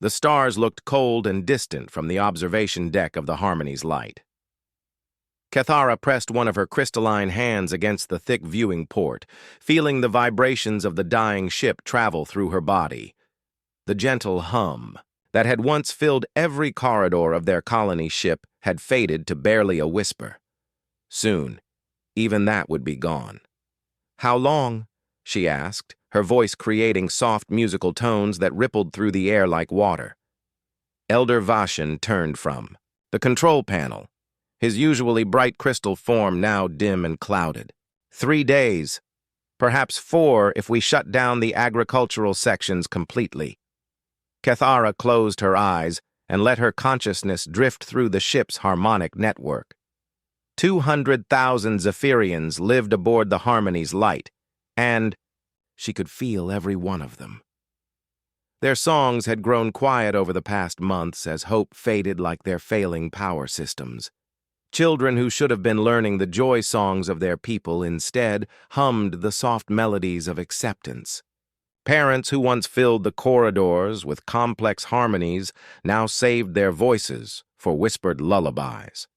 The stars looked cold and distant from the observation deck of the Harmony's light. Cathara pressed one of her crystalline hands against the thick viewing port, feeling the vibrations of the dying ship travel through her body. The gentle hum that had once filled every corridor of their colony ship had faded to barely a whisper. Soon, even that would be gone. "How long?" she asked, her voice creating soft musical tones that rippled through the air like water. Elder Vashan turned from the control panel, his usually bright crystal form now dim and clouded. 3 days, perhaps 4 if we shut down the agricultural sections completely. Cathara closed her eyes and let her consciousness drift through the ship's harmonic network. 200,000 Zephyrians lived aboard the Harmony's light, and she could feel every one of them. Their songs had grown quiet over the past months as hope faded like their failing power systems. Children who should have been learning the joy songs of their people instead hummed the soft melodies of acceptance. Parents who once filled the corridors with complex harmonies now saved their voices for whispered lullabies.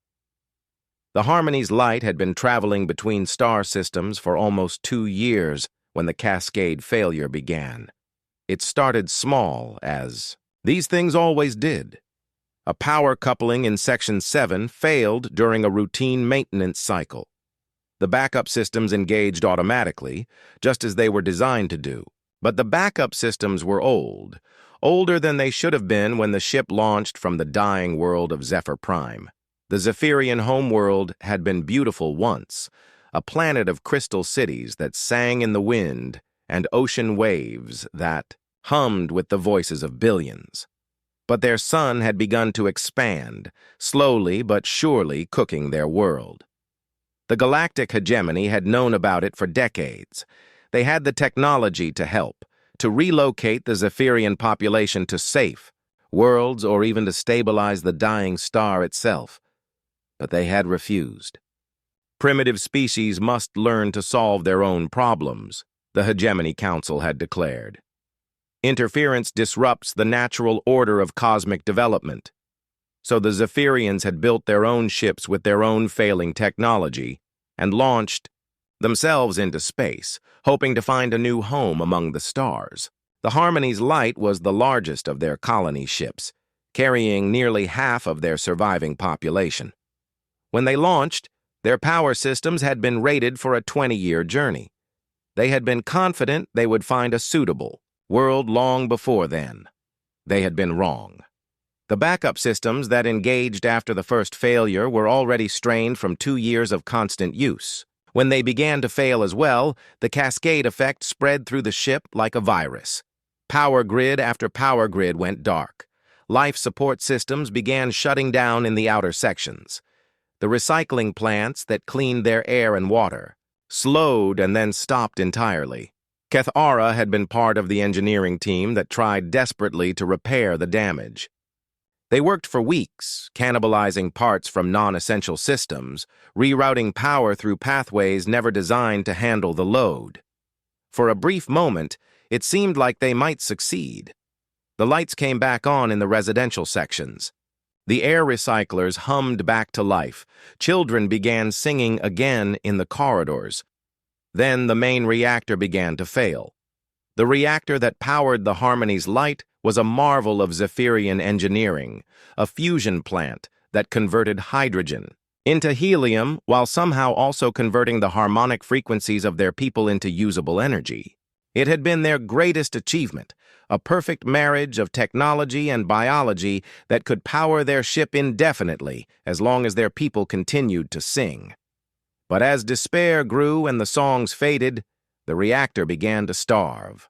The Harmony's light had been traveling between star systems for almost 2 years when the cascade failure began. It started small, as these things always did. A power coupling in Section 7 failed during a routine maintenance cycle. The backup systems engaged automatically, just as they were designed to do. But the backup systems were old, older than they should have been when the ship launched from the dying world of Zephyr Prime. The Zephyrian homeworld had been beautiful once, a planet of crystal cities that sang in the wind and ocean waves that hummed with the voices of billions. But their sun had begun to expand, slowly but surely cooking their world. The Galactic Hegemony had known about it for decades. They had the technology to help, to relocate the Zephyrian population to safe worlds or even to stabilize the dying star itself. But they had refused. Primitive species must learn to solve their own problems, the Hegemony Council had declared. Interference disrupts the natural order of cosmic development. So the Zephyrians had built their own ships with their own failing technology and launched themselves into space, hoping to find a new home among the stars. The Harmony's light was the largest of their colony ships, carrying nearly half of their surviving population. When they launched, their power systems had been rated for a 20-year journey. They had been confident they would find a suitable world long before then. They had been wrong. The backup systems that engaged after the first failure were already strained from 2 years of constant use. When they began to fail as well, the cascade effect spread through the ship like a virus. Power grid after power grid went dark. Life support systems began shutting down in the outer sections. The recycling plants that cleaned their air and water slowed and then stopped entirely. Cathara had been part of the engineering team that tried desperately to repair the damage. They worked for weeks, cannibalizing parts from non-essential systems, rerouting power through pathways never designed to handle the load. For a brief moment, it seemed like they might succeed. The lights came back on in the residential sections. The air recyclers hummed back to life. Children began singing again in the corridors. Then the main reactor began to fail. The reactor that powered the Harmony's light was a marvel of Zephyrian engineering, a fusion plant that converted hydrogen into helium while somehow also converting the harmonic frequencies of their people into usable energy. It had been their greatest achievement, a perfect marriage of technology and biology that could power their ship indefinitely as long as their people continued to sing. But as despair grew and the songs faded, the reactor began to starve.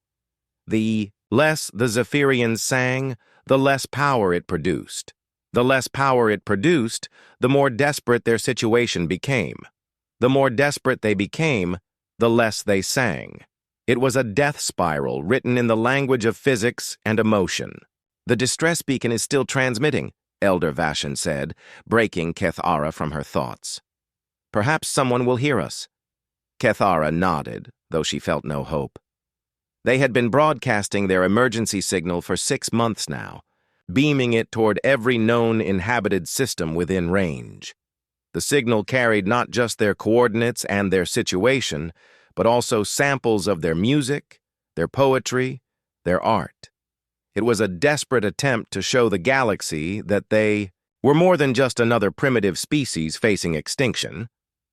The less the Zephyrians sang, the less power it produced. The less power it produced, the more desperate their situation became. The more desperate they became, the less they sang. It was a death spiral written in the language of physics and emotion. "The distress beacon is still transmitting," Elder Vashan said, breaking Cathara from her thoughts. "Perhaps someone will hear us." Cathara nodded, though she felt no hope. They had been broadcasting their emergency signal for 6 months now. beaming it toward every known inhabited system within range. The signal carried not just their coordinates and their situation, but also samples of their music, their poetry, their art. It was a desperate attempt to show the galaxy that they were more than just another primitive species facing extinction.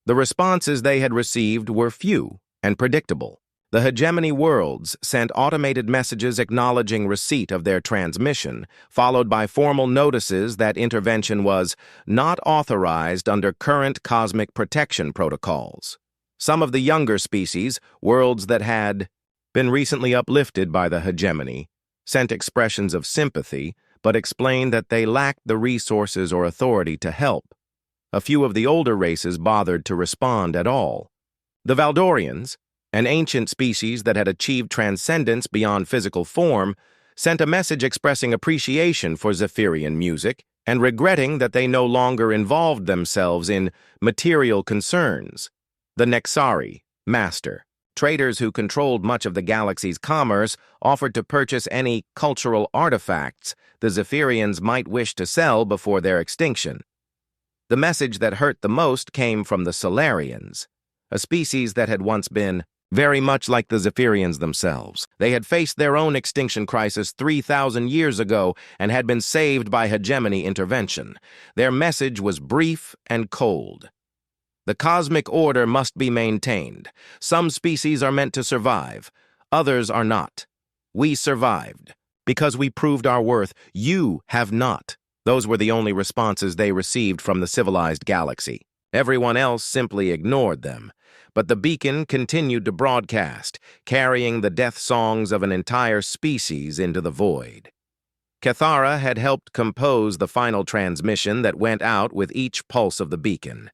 The responses they had received were few and predictable. The hegemony worlds sent automated messages acknowledging receipt of their transmission, followed by formal notices that intervention was not authorized under current cosmic protection protocols. Some of the younger species, worlds that had been recently uplifted by the hegemony, sent expressions of sympathy, but explained that they lacked the resources or authority to help. A few of the older races bothered to respond at all. The Valdorians, an ancient species that had achieved transcendence beyond physical form, sent a message expressing appreciation for Zephyrian music and regretting that they no longer involved themselves in material concerns. The Nexari, master, traders who controlled much of the galaxy's commerce, offered to purchase any cultural artifacts the Zephyrians might wish to sell before their extinction. The message that hurt the most came from the Solarians, a species that had once been very much like the Zephyrians themselves. They had faced their own extinction crisis 3,000 years ago and had been saved by hegemony intervention. Their message was brief and cold. The cosmic order must be maintained. Some species are meant to survive. Others are not. We survived because we proved our worth. You have not. Those were the only responses they received from the civilized galaxy. Everyone else simply ignored them. But the beacon continued to broadcast, carrying the death songs of an entire species into the void. Cathara had helped compose the final transmission that went out with each pulse of the beacon.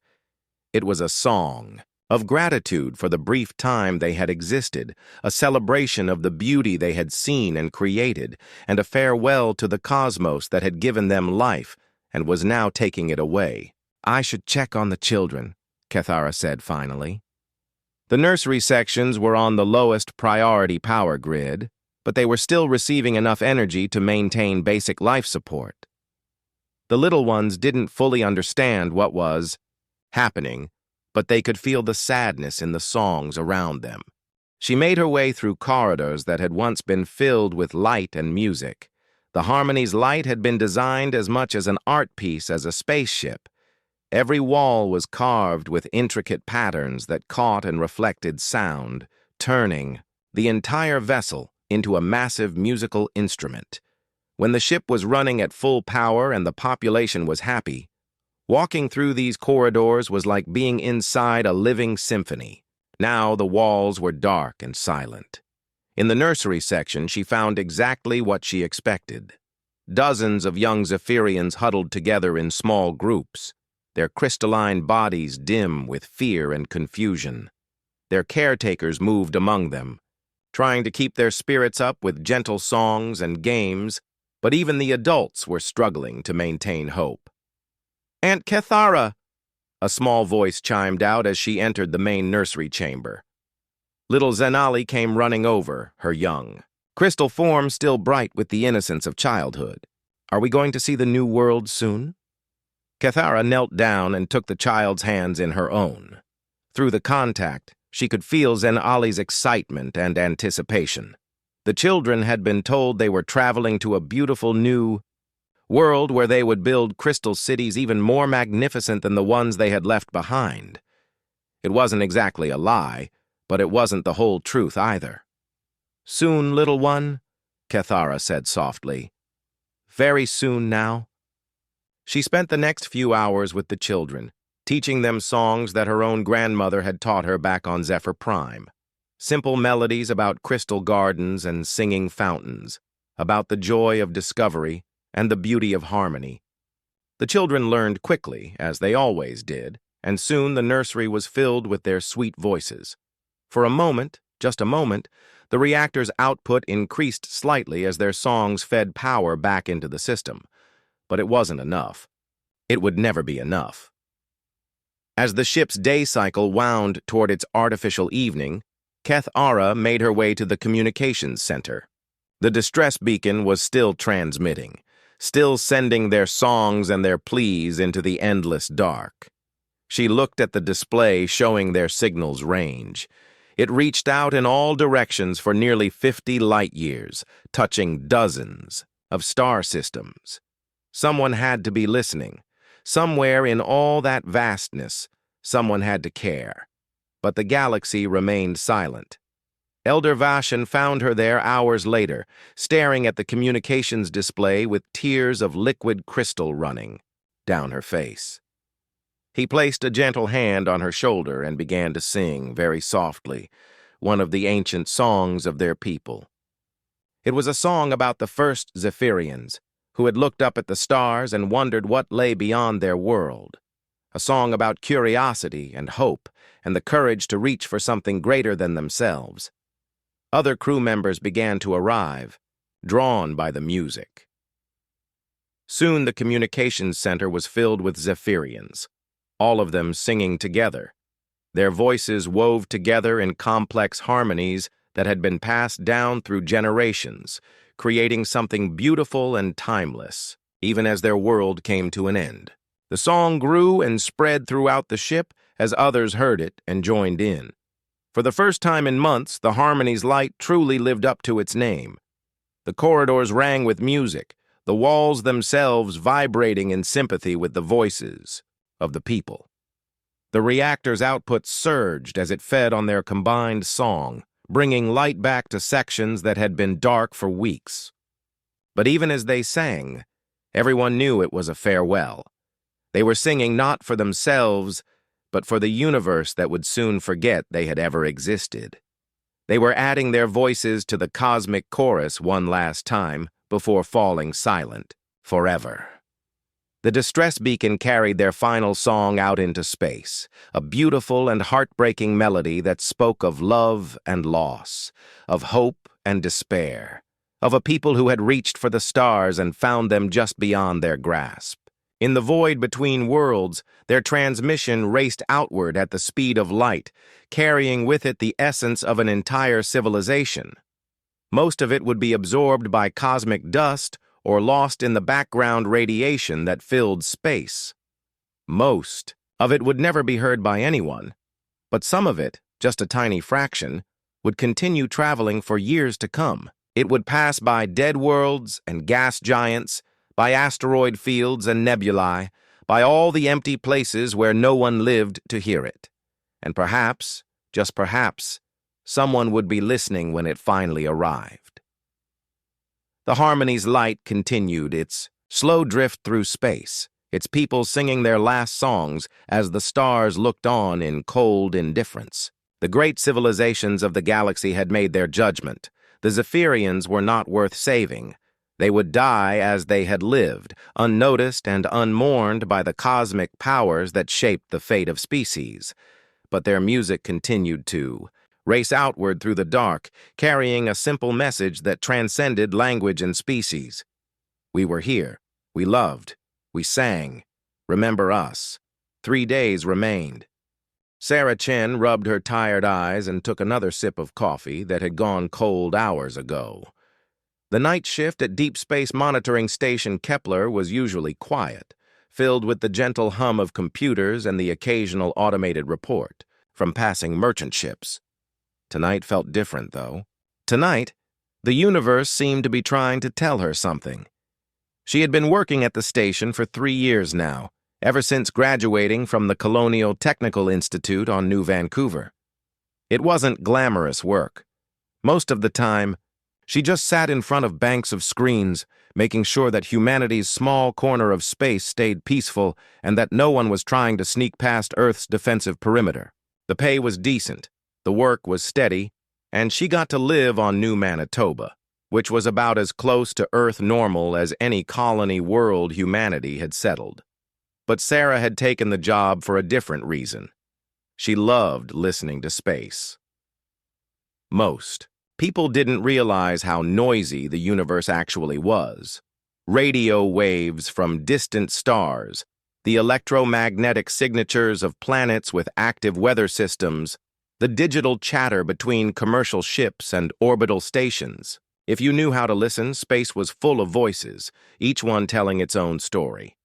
It was a song of gratitude for the brief time they had existed, a celebration of the beauty they had seen and created, and a farewell to the cosmos that had given them life and was now taking it away. "I should check on the children," Cathara said finally. The nursery sections were on the lowest priority power grid, but they were still receiving enough energy to maintain basic life support. The little ones didn't fully understand what was happening, but they could feel the sadness in the songs around them. She made her way through corridors that had once been filled with light and music. The Harmony's light had been designed as much as an art piece as a spaceship. Every wall was carved with intricate patterns that caught and reflected sound, turning the entire vessel into a massive musical instrument. When the ship was running at full power and the population was happy, walking through these corridors was like being inside a living symphony. Now the walls were dark and silent. In the nursery section, she found exactly what she expected. Dozens of young Zephyrians huddled together in small groups, their crystalline bodies dim with fear and confusion. Their caretakers moved among them, trying to keep their spirits up with gentle songs and games, but even the adults were struggling to maintain hope. "Aunt Cathara!" a small voice chimed out as she entered the main nursery chamber. Little Zenali came running over, her young crystal form still bright with the innocence of childhood. "Are we going to see the new world soon?" Cathara knelt down and took the child's hands in her own. Through the contact, she could feel Zenali's excitement and anticipation. The children had been told they were traveling to a beautiful new world where they would build crystal cities even more magnificent than the ones they had left behind. It wasn't exactly a lie, but it wasn't the whole truth either. "Soon, little one," Cathara said softly. "Very soon now." She spent the next few hours with the children, teaching them songs that her own grandmother had taught her back on Zephyr Prime. Simple melodies about crystal gardens and singing fountains, about the joy of discovery and the beauty of harmony. The children learned quickly, as they always did, and soon the nursery was filled with their sweet voices. For a moment, just a moment, the reactor's output increased slightly as their songs fed power back into the system. But it wasn't enough. It would never be enough. As the ship's day cycle wound toward its artificial evening, Cathara made her way to the communications center. The distress beacon was still transmitting. still sending their songs and their pleas into the endless dark. She looked at the display showing their signal's range. It reached out in all directions for nearly 50 light-years, touching dozens of star systems. Someone had to be listening. Somewhere in all that vastness, someone had to care. But the galaxy remained silent. Elder Vashan found her there hours later, staring at the communications display with tears of liquid crystal running down her face. He placed a gentle hand on her shoulder and began to sing, very softly, one of the ancient songs of their people. It was a song about the first Zephyrians, who had looked up at the stars and wondered what lay beyond their world. A song about curiosity and hope and the courage to reach for something greater than themselves. Other crew members began to arrive, drawn by the music. Soon the communications center was filled with Zephyrians, all of them singing together. Their voices wove together in complex harmonies that had been passed down through generations, creating something beautiful and timeless, even as their world came to an end. The song grew and spread throughout the ship as others heard it and joined in. For the first time in months, the harmony's light truly lived up to its name. The corridors rang with music, the walls themselves vibrating in sympathy with the voices of the people. The reactor's output surged as it fed on their combined song, bringing light back to sections that had been dark for weeks. But even as they sang, everyone knew it was a farewell. They were singing not for themselves, but for the universe that would soon forget they had ever existed. They were adding their voices to the cosmic chorus one last time before falling silent forever. The distress beacon carried their final song out into space, a beautiful and heartbreaking melody that spoke of love and loss, of hope and despair, of a people who had reached for the stars and found them just beyond their grasp. In the void between worlds, their transmission raced outward at the speed of light, carrying with it the essence of an entire civilization. Most of it would be absorbed by cosmic dust or lost in the background radiation that filled space. Most of it would never be heard by anyone, but some of it, just a tiny fraction, would continue traveling for years to come. It would pass by dead worlds and gas giants, by asteroid fields and nebulae, by all the empty places where no one lived to hear it. And perhaps, just perhaps, someone would be listening when it finally arrived. The harmony's light continued its slow drift through space, its people singing their last songs as the stars looked on in cold indifference. The great civilizations of the galaxy had made their judgment. The Zephyrians were not worth saving. They would die as they had lived, unnoticed and unmourned by the cosmic powers that shaped the fate of species. But their music continued to race outward through the dark, carrying a simple message that transcended language and species. We were here. We loved. We sang. Remember us. 3 days remained. Sarah Chen rubbed her tired eyes and took another sip of coffee that had gone cold hours ago. The night shift at Deep Space Monitoring Station Kepler was usually quiet, filled with the gentle hum of computers and the occasional automated report from passing merchant ships. Tonight felt different, though. Tonight, the universe seemed to be trying to tell her something. She had been working at the station for 3 years now, ever since graduating from the Colonial Technical Institute on New Vancouver. It wasn't glamorous work. Most of the time, she just sat in front of banks of screens, making sure that humanity's small corner of space stayed peaceful and that no one was trying to sneak past Earth's defensive perimeter. The pay was decent, the work was steady, and she got to live on New Manitoba, which was about as close to Earth normal as any colony world humanity had settled. But Sarah had taken the job for a different reason. She loved listening to space. Most people didn't realize how noisy the universe actually was. Radio waves from distant stars, the electromagnetic signatures of planets with active weather systems, the digital chatter between commercial ships and orbital stations. If you knew how to listen, space was full of voices, each one telling its own story.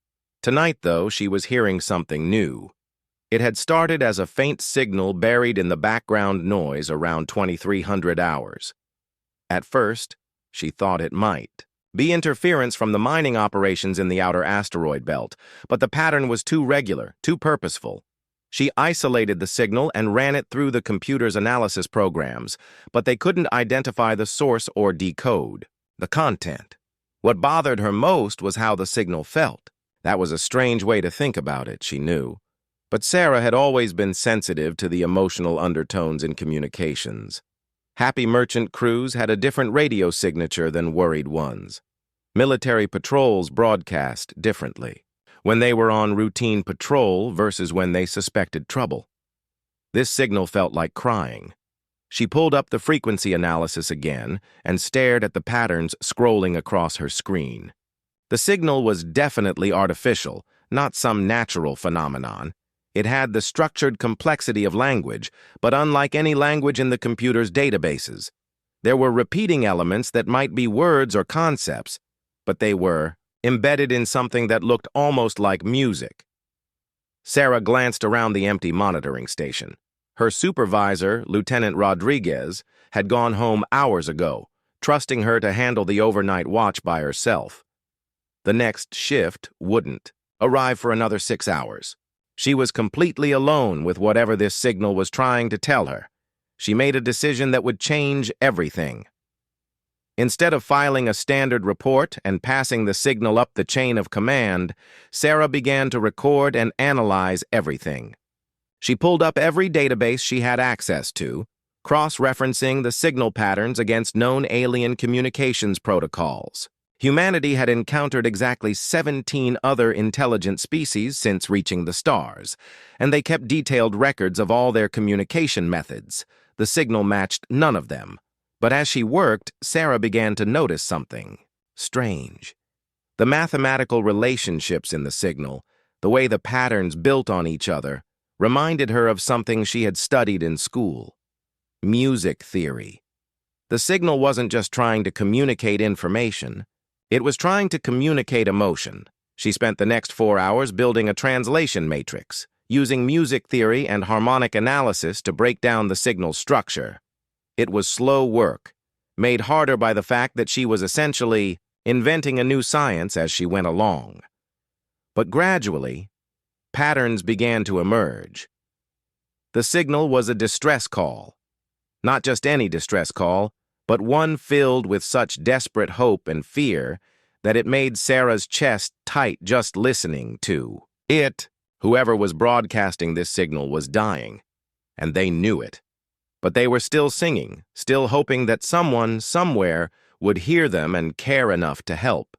Tonight, though, she was hearing something new. It had started as a faint signal buried in the background noise around 2300 hours. At first, she thought it might be interference from the mining operations in the outer asteroid belt, but the pattern was too regular, too purposeful. She isolated the signal and ran it through the computer's analysis programs, but they couldn't identify the source or decode the content. What bothered her most was how the signal felt. That was a strange way to think about it, she knew. But Sarah had always been sensitive to the emotional undertones in communications. Happy merchant crews had a different radio signature than worried ones. Military patrols broadcast differently when they were on routine patrol versus when they suspected trouble. This signal felt like crying. She pulled up the frequency analysis again and stared at the patterns scrolling across her screen. The signal was definitely artificial, not some natural phenomenon. It had the structured complexity of language, but unlike any language in the computer's databases. There were repeating elements that might be words or concepts, but they were embedded in something that looked almost like music. Sarah glanced around the empty monitoring station. Her supervisor, Lieutenant Rodriguez, had gone home hours ago, trusting her to handle the overnight watch by herself. The next shift wouldn't arrive for another 6 hours. She was completely alone with whatever this signal was trying to tell her. She made a decision that would change everything. Instead of filing a standard report and passing the signal up the chain of command, Sarah began to record and analyze everything. She pulled up every database she had access to, cross-referencing the signal patterns against known alien communications protocols. Humanity had encountered exactly 17 other intelligent species since reaching the stars, and they kept detailed records of all their communication methods. The signal matched none of them. But as she worked, Sarah began to notice something strange. The mathematical relationships in the signal, the way the patterns built on each other, reminded her of something she had studied in school: music theory. The signal wasn't just trying to communicate information. It was trying to communicate emotion. She spent the next 4 hours building a translation matrix, using music theory and harmonic analysis to break down the signal's structure. It was slow work, made harder by the fact that she was essentially inventing a new science as she went along. But gradually, patterns began to emerge. The signal was a distress call. Not just any distress call, but one filled with such desperate hope and fear that it made Sarah's chest tight just listening to it. Whoever was broadcasting this signal was dying, and they knew it. But they were still singing, still hoping that someone, somewhere, would hear them and care enough to help.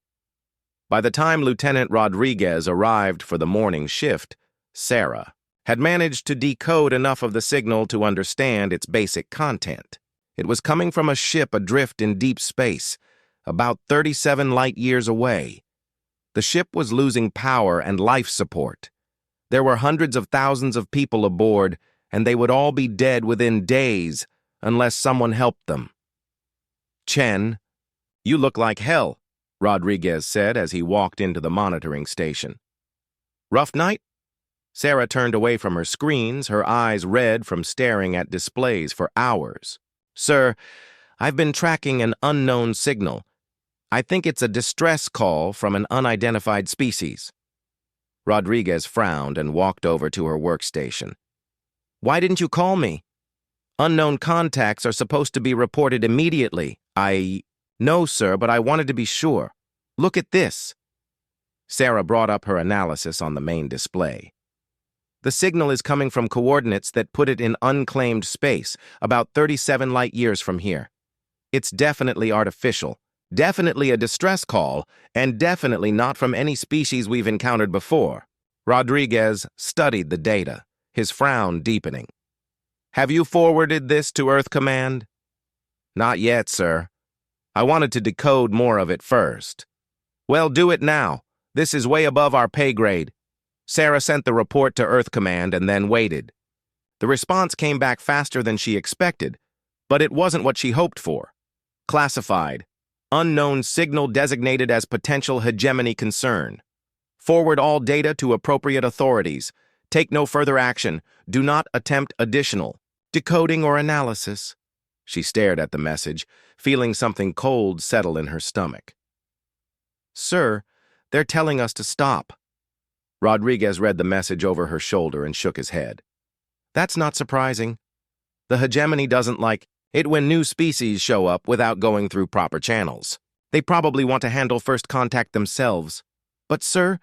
By the time Lieutenant Rodriguez arrived for the morning shift, Sarah had managed to decode enough of the signal to understand its basic content. It was coming from a ship adrift in deep space, about 37 light-years away. The ship was losing power and life support. There were hundreds of thousands of people aboard, and they would all be dead within days unless someone helped them. "Chen, you look like hell," Rodriguez said as he walked into the monitoring station. "Rough night?" Sarah turned away from her screens, her eyes red from staring at displays for hours. "Sir, I've been tracking an unknown signal. I think it's a distress call from an unidentified species." Rodriguez frowned and walked over to her workstation. "Why didn't you call me? Unknown contacts are supposed to be reported immediately." "No, sir, but I wanted to be sure. Look at this." Sarah brought up her analysis on the main display. "The signal is coming from coordinates that put it in unclaimed space, about 37 light-years from here. It's definitely artificial, definitely a distress call, and definitely not from any species we've encountered before." Rodriguez studied the data, his frown deepening. "Have you forwarded this to Earth Command?" "Not yet, sir. I wanted to decode more of it first." "Well, do it now. This is way above our pay grade." Sarah sent the report to Earth Command and then waited. The response came back faster than she expected, but it wasn't what she hoped for. "Classified. Unknown signal designated as potential hegemony concern. Forward all data to appropriate authorities. Take no further action. Do not attempt additional decoding or analysis. She stared at the message, feeling something cold settle in her stomach. Sir, they're telling us to stop. Rodriguez read the message over her shoulder and shook his head. That's not surprising. The hegemony doesn't like it when new species show up without going through proper channels. They probably want to handle first contact themselves. But, sir,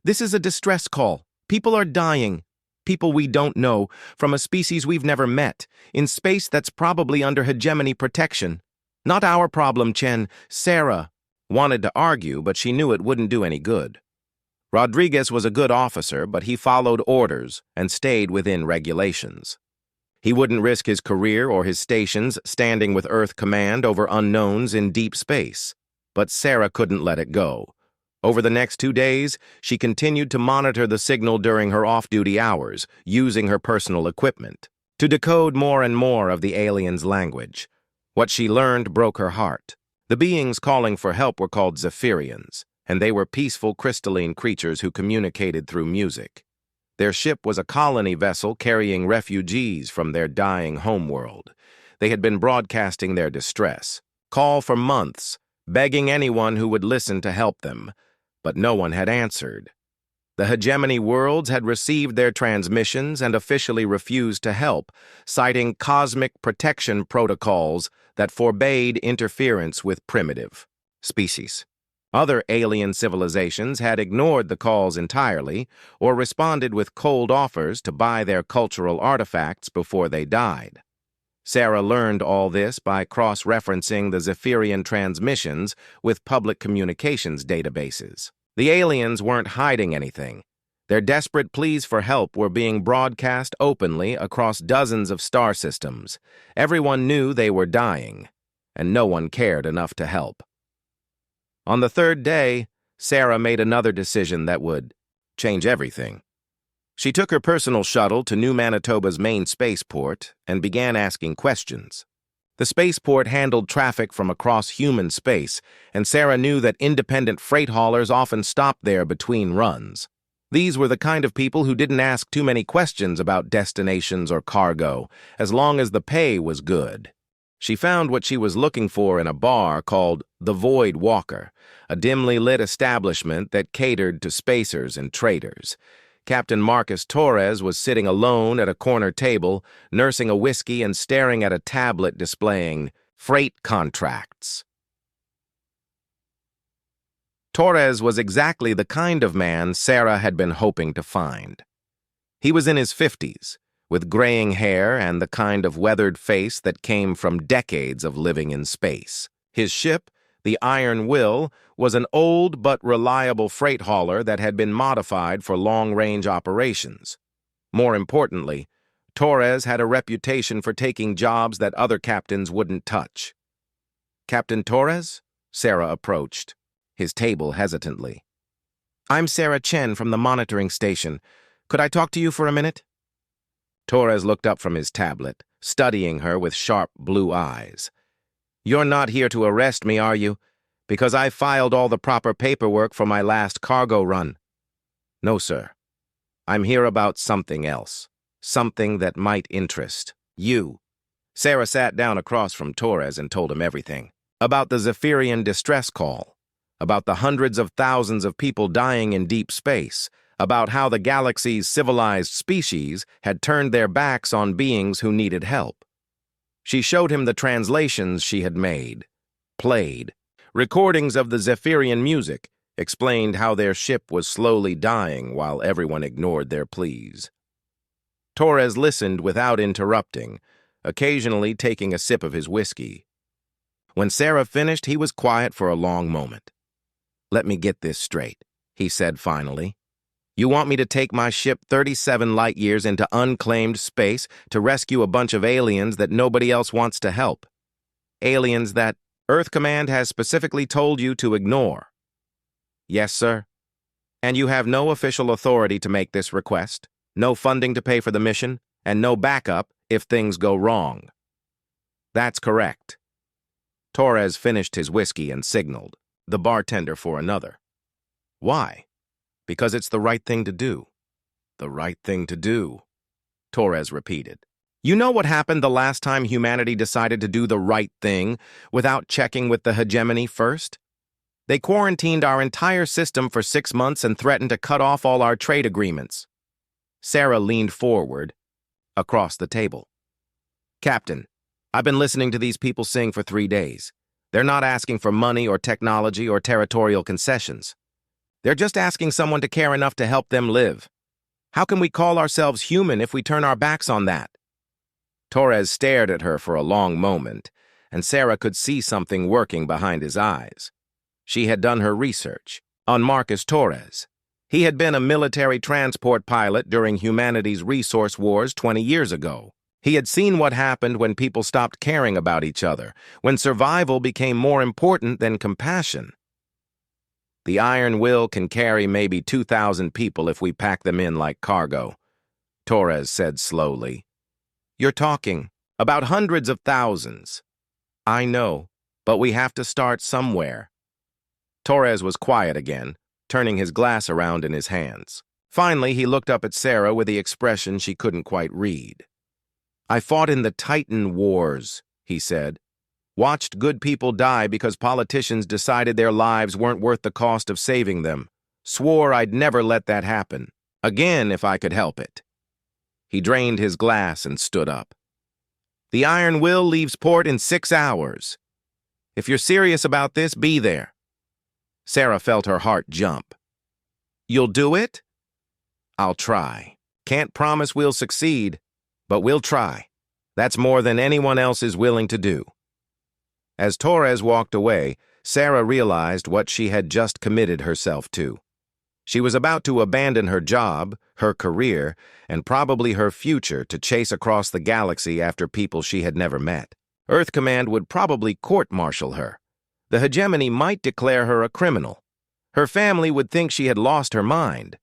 this is a distress call. People are dying. People we don't know, from a species we've never met, in space that's probably under hegemony protection. Not our problem, Chen. Sarah wanted to argue, but she knew it wouldn't do any good. Rodriguez was a good officer, but he followed orders and stayed within regulations. He wouldn't risk his career or his stations standing with Earth Command over unknowns in deep space. But Sarah couldn't let it go. Over the next 2 days, she continued to monitor the signal during her off-duty hours, using her personal equipment to decode more and more of the aliens' language. What she learned broke her heart. The beings calling for help were called Zephyrians, and they were peaceful crystalline creatures who communicated through music. Their ship was a colony vessel carrying refugees from their dying homeworld. They had been broadcasting their distress, call for months, begging anyone who would listen to help them, but no one had answered. The hegemony worlds had received their transmissions and officially refused to help, citing cosmic protection protocols that forbade interference with primitive species. Other alien civilizations had ignored the calls entirely or responded with cold offers to buy their cultural artifacts before they died. Sarah learned all this by cross-referencing the Zephyrian transmissions with public communications databases. The aliens weren't hiding anything. Their desperate pleas for help were being broadcast openly across dozens of star systems. Everyone knew they were dying, and no one cared enough to help. On the 3rd day, Sarah made another decision that would change everything. She took her personal shuttle to New Manitoba's main spaceport and began asking questions. The spaceport handled traffic from across human space, and Sarah knew that independent freight haulers often stopped there between runs. These were the kind of people who didn't ask too many questions about destinations or cargo, as long as the pay was good. She found what she was looking for in a bar called The Void Walker, a dimly lit establishment that catered to spacers and traders. Captain Marcus Torres was sitting alone at a corner table, nursing a whiskey and staring at a tablet displaying freight contracts. Torres was exactly the kind of man Sarah had been hoping to find. He was in his 50s, with graying hair and the kind of weathered face that came from decades of living in space. His ship, the Iron Will, was an old but reliable freight hauler that had been modified for long-range operations. More importantly, Torres had a reputation for taking jobs that other captains wouldn't touch. "Captain Torres?" Sarah approached, his table hesitantly. "I'm Sarah Chen from the monitoring station. Could I talk to you for a minute?" Torres looked up from his tablet, studying her with sharp blue eyes. "You're not here to arrest me, are you? Because I filed all the proper paperwork for my last cargo run." "No, sir. I'm here about something else. Something that might interest you." Sarah sat down across from Torres and told him everything. About the Zephyrian distress call. About the hundreds of thousands of people dying in deep space. About how the galaxy's civilized species had turned their backs on beings who needed help. She showed him the translations she had made, played, recordings of the Zephyrian music, explained how their ship was slowly dying while everyone ignored their pleas. Torres listened without interrupting, occasionally taking a sip of his whiskey. When Sarah finished, he was quiet for a long moment. "Let me get this straight," he said finally. "You want me to take my ship 37 light-years into unclaimed space to rescue a bunch of aliens that nobody else wants to help? Aliens that Earth Command has specifically told you to ignore?" "Yes, sir." "And you have no official authority to make this request, no funding to pay for the mission, and no backup if things go wrong?" "That's correct." Torres finished his whiskey and signaled the bartender for another. Why? Because it's the right thing to do. The right thing to do, Torres repeated. You know what happened the last time humanity decided to do the right thing without checking with the hegemony first? They quarantined our entire system for 6 months and threatened to cut off all our trade agreements. Sarah leaned forward, across the table. Captain, I've been listening to these people sing for 3 days. They're not asking for money or technology or territorial concessions. They're just asking someone to care enough to help them live. How can we call ourselves human if we turn our backs on that? Torres stared at her for a long moment, and Sarah could see something working behind his eyes. She had done her research on Marcus Torres. He had been a military transport pilot during humanity's resource wars 20 years ago. He had seen what happened when people stopped caring about each other, when survival became more important than compassion. The Iron Will can carry maybe 2,000 people if we pack them in like cargo, Torres said slowly. You're talking about hundreds of thousands. I know, but we have to start somewhere. Torres was quiet again, turning his glass around in his hands. Finally, he looked up at Sarah with the expression she couldn't quite read. I fought in the Titan Wars, he said. Watched good people die because politicians decided their lives weren't worth the cost of saving them. Swore I'd never let that happen. Again, if I could help it. He drained his glass and stood up. The Iron Will leaves port in 6 hours. If you're serious about this, be there. Sarah felt her heart jump. You'll do it? I'll try. Can't promise we'll succeed, but we'll try. That's more than anyone else is willing to do. As Torres walked away, Sarah realized what she had just committed herself to. She was about to abandon her job, her career, and probably her future to chase across the galaxy after people she had never met. Earth Command would probably court-martial her. The hegemony might declare her a criminal. Her family would think she had lost her mind.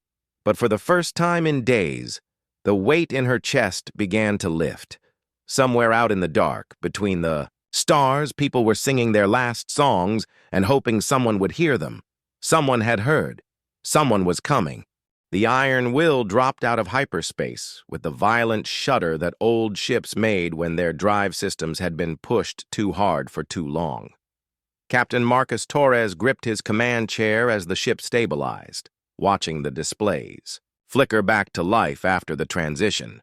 But for the first time in days, the weight in her chest began to lift. Somewhere out in the dark, between the stars, people were singing their last songs and hoping someone would hear them. Someone had heard. Someone was coming. The Iron Will dropped out of hyperspace with the violent shudder that old ships made when their drive systems had been pushed too hard for too long. Captain Marcus Torres gripped his command chair as the ship stabilized, watching the displays flicker back to life after the transition.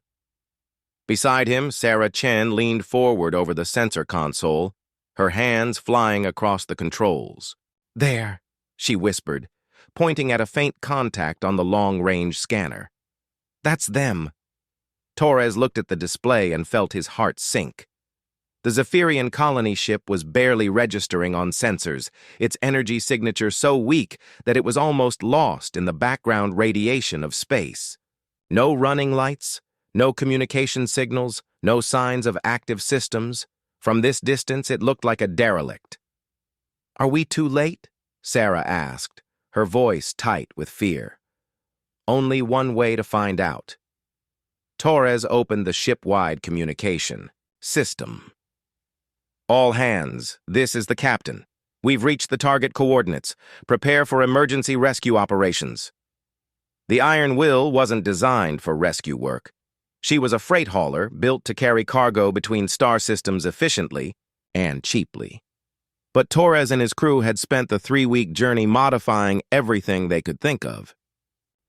Beside him, Sarah Chen leaned forward over the sensor console, her hands flying across the controls. There, she whispered, pointing at a faint contact on the long-range scanner. That's them. Torres looked at the display and felt his heart sink. The Zephyrian colony ship was barely registering on sensors, its energy signature so weak that it was almost lost in the background radiation of space. No running lights, no communication signals, no signs of active systems. From this distance, it looked like a derelict. Are we too late? Sarah asked, her voice tight with fear. Only one way to find out. Torres opened the ship-wide communication system. All hands, this is the captain. We've reached the target coordinates. Prepare for emergency rescue operations. The Iron Will wasn't designed for rescue work. She was a freight hauler built to carry cargo between star systems efficiently and cheaply. But Torres and his crew had spent the 3-week journey modifying everything they could think of.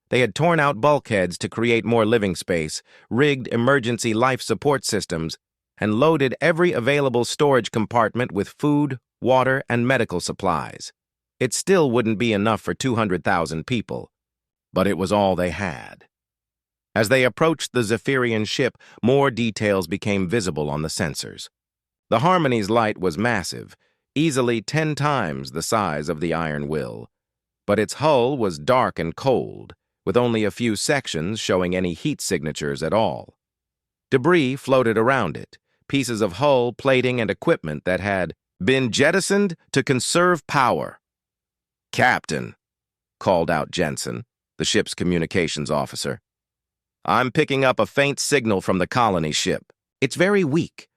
They had torn out bulkheads to create more living space, rigged emergency life support systems, and loaded every available storage compartment with food, water, and medical supplies. It still wouldn't be enough for 200,000 people, but it was all they had. As they approached the Zephyrian ship, more details became visible on the sensors. The Harmony's light was massive, easily 10 times the size of the Iron Will, but its hull was dark and cold, with only a few sections showing any heat signatures at all. Debris floated around it, pieces of hull, plating, and equipment that had been jettisoned to conserve power. Captain, called out Jensen, the ship's communications officer. I'm picking up a faint signal from the colony ship. It's very weak,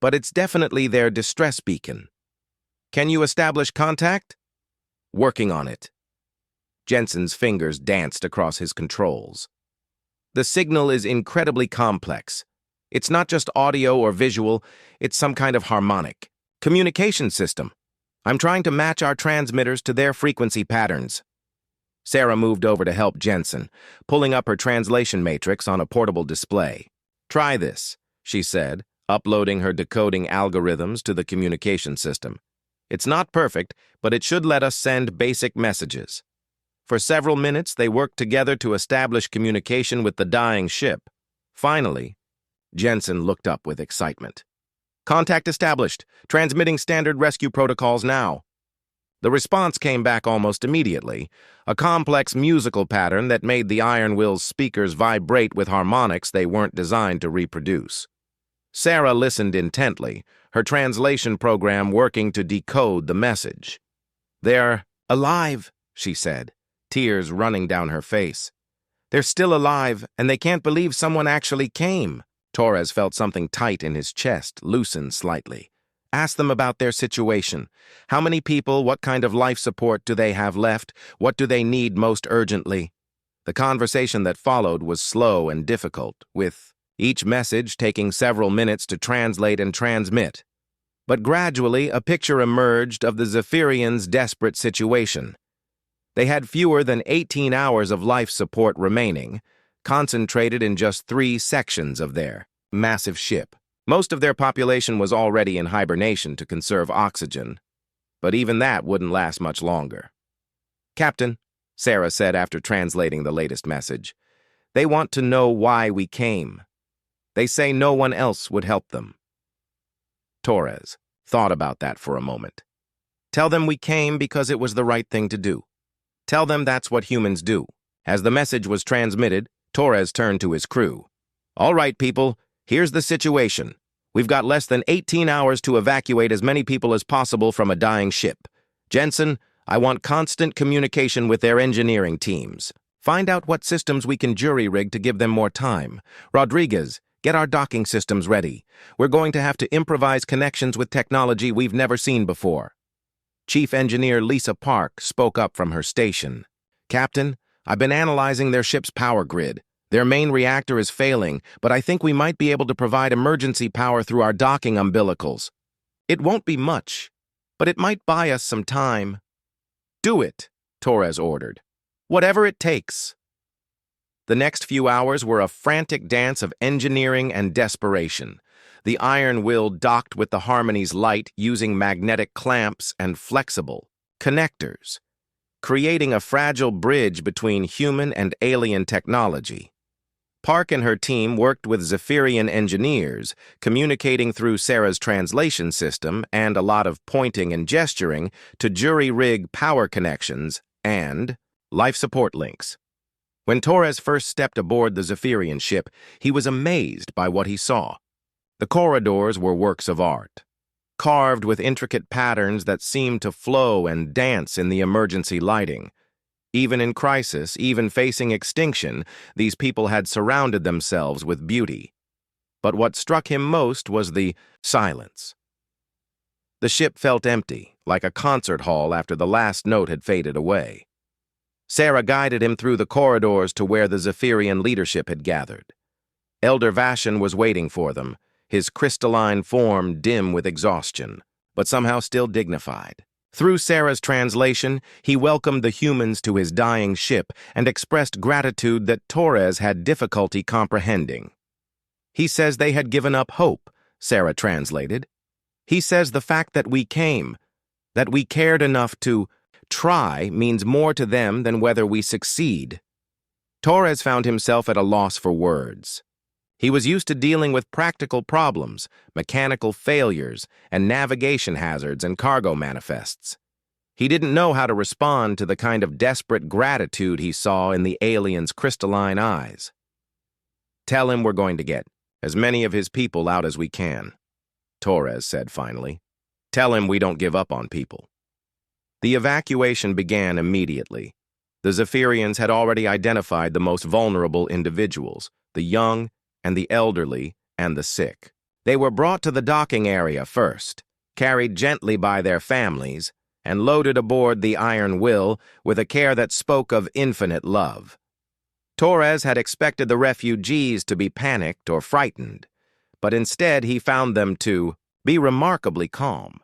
but it's definitely their distress beacon. Can you establish contact? Working on it. Jensen's fingers danced across his controls. The signal is incredibly complex. It's not just audio or visual, it's some kind of harmonic communication system. I'm trying to match our transmitters to their frequency patterns. Sarah moved over to help Jensen, pulling up her translation matrix on a portable display. Try this, she said, uploading her decoding algorithms to the communication system. It's not perfect, but it should let us send basic messages. For several minutes, they worked together to establish communication with the dying ship. Finally, Jensen looked up with excitement. Contact established. Transmitting standard rescue protocols now. The response came back almost immediately, a complex musical pattern that made the Iron Will's speakers vibrate with harmonics they weren't designed to reproduce. Sarah listened intently, her translation program working to decode the message. "They're alive," she said, tears running down her face. "They're still alive, and they can't believe someone actually came." Torres felt something tight in his chest loosen slightly. Ask them about their situation. How many people, what kind of life support do they have left? What do they need most urgently? The conversation that followed was slow and difficult, with each message taking several minutes to translate and transmit. But gradually, a picture emerged of the Zephyrians' desperate situation. They had fewer than 18 hours of life support remaining, concentrated in just 3 sections of their massive ship. Most of their population was already in hibernation to conserve oxygen, but even that wouldn't last much longer. "Captain," Sarah said after translating the latest message, "they want to know why we came. They say no one else would help them." Torres thought about that for a moment. "Tell them we came because it was the right thing to do. Tell them that's what humans do." As the message was transmitted, Torres turned to his crew. "All right, people. Here's the situation. We've got less than 18 hours to evacuate as many people as possible from a dying ship. Jensen, I want constant communication with their engineering teams. Find out what systems we can jury-rig to give them more time. Rodriguez, get our docking systems ready. We're going to have to improvise connections with technology we've never seen before." Chief Engineer Lisa Park spoke up from her station. "Captain, I've been analyzing their ship's power grid. Their main reactor is failing, but I think we might be able to provide emergency power through our docking umbilicals. It won't be much, but it might buy us some time." "Do it," Torres ordered. "Whatever it takes." The next few hours were a frantic dance of engineering and desperation. The Iron Will docked with the Harmony's light using magnetic clamps and flexible connectors, creating a fragile bridge between human and alien technology. Park and her team worked with Zephyrian engineers, communicating through Sarah's translation system and a lot of pointing and gesturing to jury-rig power connections and life support links. When Torres first stepped aboard the Zephyrian ship, he was amazed by what he saw. The corridors were works of art, carved with intricate patterns that seemed to flow and dance in the emergency lighting. Even in crisis, even facing extinction, these people had surrounded themselves with beauty. But what struck him most was the silence. The ship felt empty, like a concert hall after the last note had faded away. Sarah guided him through the corridors to where the Zephyrian leadership had gathered. Elder Vashan was waiting for them, his crystalline form dim with exhaustion, but somehow still dignified. Through Sarah's translation, he welcomed the humans to his dying ship and expressed gratitude that Torres had difficulty comprehending. "He says they had given up hope," Sarah translated. "He says the fact that we came, that we cared enough to try means more to them than whether we succeed." Torres found himself at a loss for words. He was used to dealing with practical problems, mechanical failures, and navigation hazards and cargo manifests. He didn't know how to respond to the kind of desperate gratitude he saw in the alien's crystalline eyes. "Tell him we're going to get as many of his people out as we can," Torres said finally. "Tell him we don't give up on people." The evacuation began immediately. The Zephyrians had already identified the most vulnerable individuals, the young and the elderly and the sick. They were brought to the docking area first, carried gently by their families, and loaded aboard the Iron Will with a care that spoke of infinite love. Torres had expected the refugees to be panicked or frightened, but instead he found them to be remarkably calm.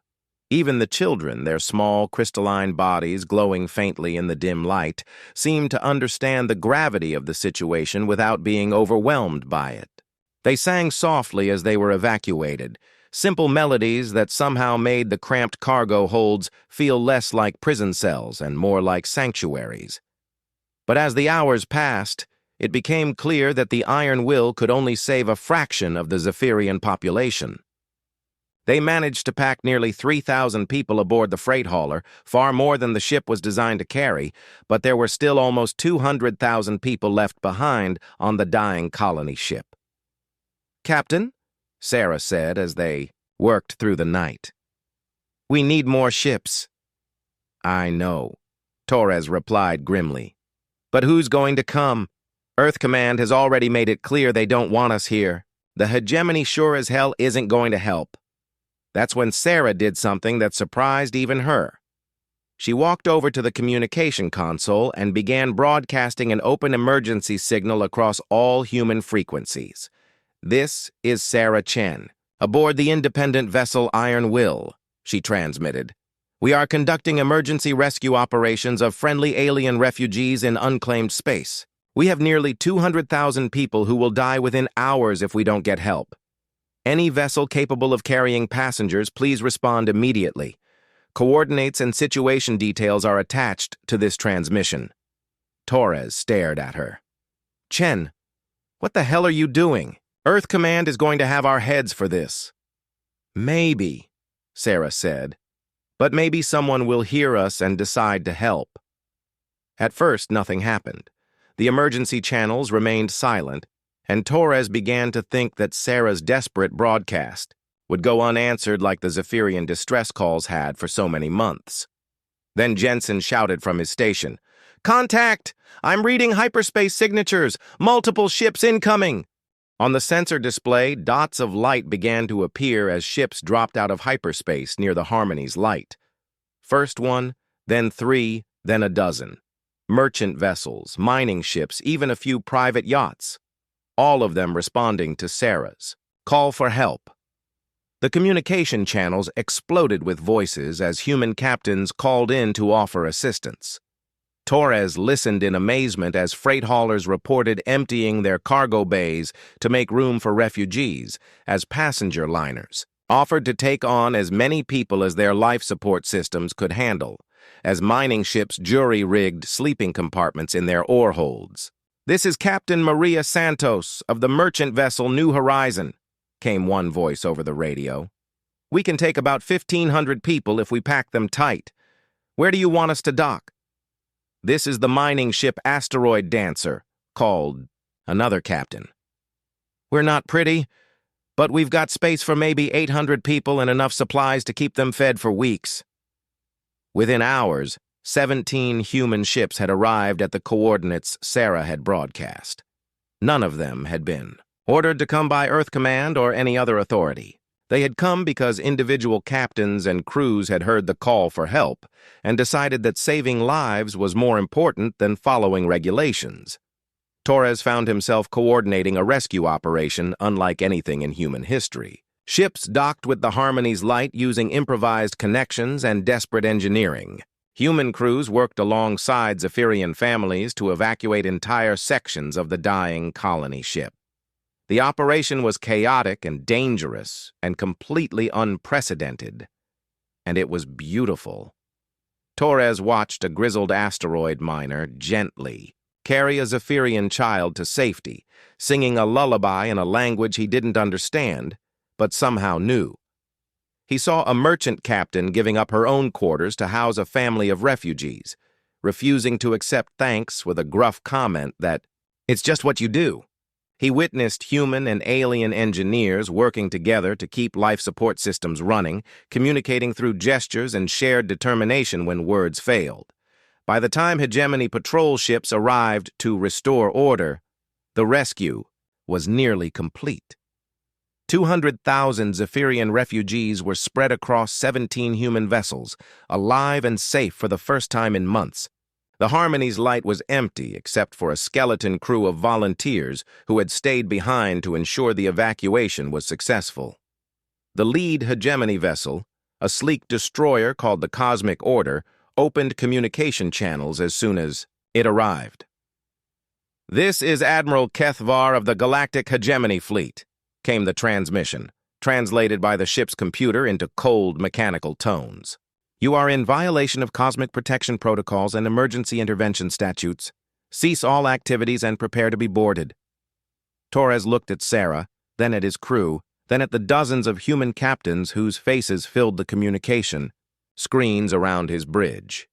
Even the children, their small, crystalline bodies glowing faintly in the dim light, seemed to understand the gravity of the situation without being overwhelmed by it. They sang softly as they were evacuated, simple melodies that somehow made the cramped cargo holds feel less like prison cells and more like sanctuaries. But as the hours passed, it became clear that the Iron Will could only save a fraction of the Zephyrian population. They managed to pack nearly 3,000 people aboard the freight hauler, far more than the ship was designed to carry, but there were still almost 200,000 people left behind on the dying colony ship. "Captain," Sarah said as they worked through the night, "we need more ships." "I know," Torres replied grimly. "But who's going to come? Earth Command has already made it clear they don't want us here. The hegemony sure as hell isn't going to help." That's when Sarah did something that surprised even her. She walked over to the communication console and began broadcasting an open emergency signal across all human frequencies. "This is Sarah Chen, aboard the independent vessel Iron Will," she transmitted. "We are conducting emergency rescue operations of friendly alien refugees in unclaimed space. We have nearly 200,000 people who will die within hours if we don't get help. Any vessel capable of carrying passengers, please respond immediately. Coordinates and situation details are attached to this transmission." Torres stared at her. "Chen, what the hell are you doing? Earth Command is going to have our heads for this." "Maybe," Sarah said, "but maybe someone will hear us and decide to help." At first, nothing happened. The emergency channels remained silent, and Torres began to think that Sarah's desperate broadcast would go unanswered like the Zephyrian distress calls had for so many months. Then Jensen shouted from his station, "Contact! I'm reading hyperspace signatures! Multiple ships incoming!" On the sensor display, dots of light began to appear as ships dropped out of hyperspace near the Harmony's light. First one, then 3, then a dozen. Merchant vessels, mining ships, even a few private yachts. All of them responding to Sarah's call for help. The communication channels exploded with voices as human captains called in to offer assistance. Torres listened in amazement as freight haulers reported emptying their cargo bays to make room for refugees, as passenger liners offered to take on as many people as their life support systems could handle, as mining ships jury-rigged sleeping compartments in their ore holds. "This is Captain Maria Santos of the merchant vessel New Horizon," came one voice over the radio. "We can take about 1,500 people if we pack them tight. Where do you want us to dock?" "This is the mining ship Asteroid Dancer," called another captain. "We're not pretty, but we've got space for maybe 800 people and enough supplies to keep them fed for weeks." Within hours, 17 human ships had arrived at the coordinates Sarah had broadcast. None of them had been ordered to come by Earth Command or any other authority. They had come because individual captains and crews had heard the call for help and decided that saving lives was more important than following regulations. Torres found himself coordinating a rescue operation unlike anything in human history. Ships docked with the Harmony's light using improvised connections and desperate engineering. Human crews worked alongside Zephyrian families to evacuate entire sections of the dying colony ship. The operation was chaotic and dangerous and completely unprecedented, and it was beautiful. Torres watched a grizzled asteroid miner gently carry a Zephyrian child to safety, singing a lullaby in a language he didn't understand, but somehow knew. He saw a merchant captain giving up her own quarters to house a family of refugees, refusing to accept thanks with a gruff comment that, "It's just what you do." He witnessed human and alien engineers working together to keep life support systems running, communicating through gestures and shared determination when words failed. By the time hegemony patrol ships arrived to restore order, the rescue was nearly complete. 200,000 Zephyrian refugees were spread across 17 human vessels, alive and safe for the first time in months. The Harmony's light was empty except for a skeleton crew of volunteers who had stayed behind to ensure the evacuation was successful. The lead hegemony vessel, a sleek destroyer called the Cosmic Order, opened communication channels as soon as it arrived. "This is Admiral Kethvar of the Galactic Hegemony Fleet," came the transmission, translated by the ship's computer into cold, mechanical tones. "You are in violation of cosmic protection protocols and emergency intervention statutes. Cease all activities and prepare to be boarded." Torres looked at Sarah, then at his crew, then at the dozens of human captains whose faces filled the communication screens around his bridge.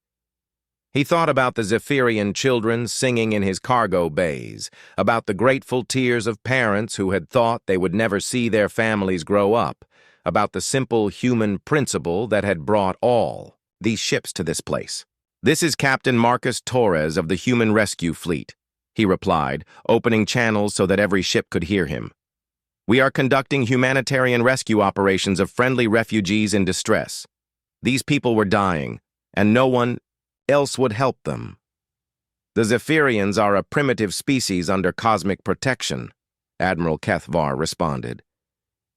He thought about the Zephyrian children singing in his cargo bays, about the grateful tears of parents who had thought they would never see their families grow up, about the simple human principle that had brought all these ships to this place. "This is Captain Marcus Torres of the Human Rescue Fleet," he replied, opening channels so that every ship could hear him. "We are conducting humanitarian rescue operations of friendly refugees in distress. These people were dying, and no one else would help them. The Zephyrians are a primitive species under cosmic protection," Admiral Kethvar responded.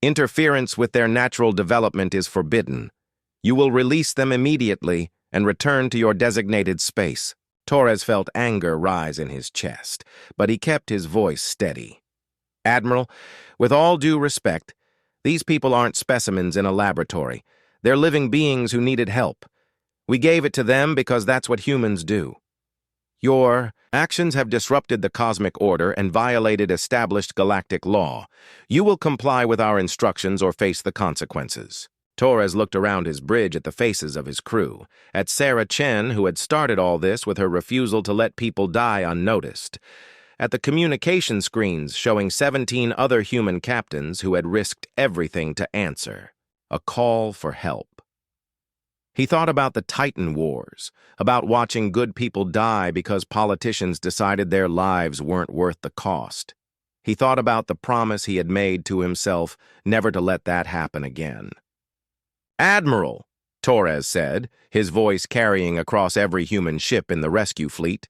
"Interference with their natural development is forbidden. You will release them immediately and return to your designated space." Torres felt anger rise in his chest, but he kept his voice steady. "Admiral, with all due respect, these people aren't specimens in a laboratory. They're living beings who needed help. We gave it to them because that's what humans do. Your actions have disrupted the cosmic order and violated established galactic law. You will comply with our instructions or face the consequences." Torres looked around his bridge at the faces of his crew, at Sarah Chen, who had started all this with her refusal to let people die unnoticed, at the communication screens showing 17 other human captains who had risked everything to answer a call for help. He thought about the Titan Wars, about watching good people die because politicians decided their lives weren't worth the cost. He thought about the promise he had made to himself never to let that happen again. "Admiral," Torres said, his voice carrying across every human ship in the rescue fleet,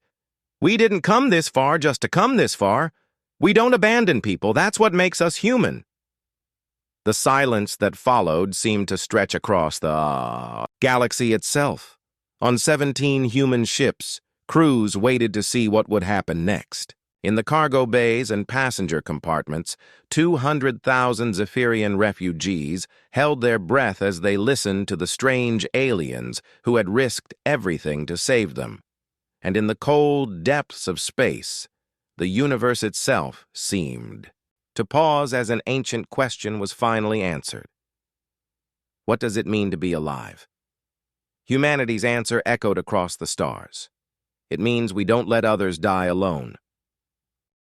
"we didn't come this far just to come this far. We don't abandon people. That's what makes us human." The silence that followed seemed to stretch across the galaxy itself. On 17 human ships, crews waited to see what would happen next. In the cargo bays and passenger compartments, 200,000 Zephyrian refugees held their breath as they listened to the strange aliens who had risked everything to save them. And in the cold depths of space, the universe itself seemed to pause as an ancient question was finally answered. What does it mean to be alive? Humanity's answer echoed across the stars. It means we don't let others die alone.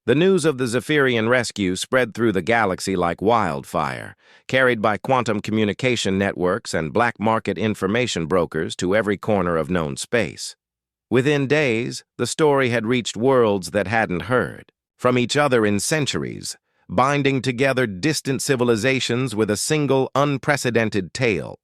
The news of the Zephyrian rescue spread through the galaxy like wildfire, carried by quantum communication networks and black market information brokers to every corner of known space. Within days, the story had reached worlds that hadn't heard from each other in centuries, binding together distant civilizations with a single unprecedented tale.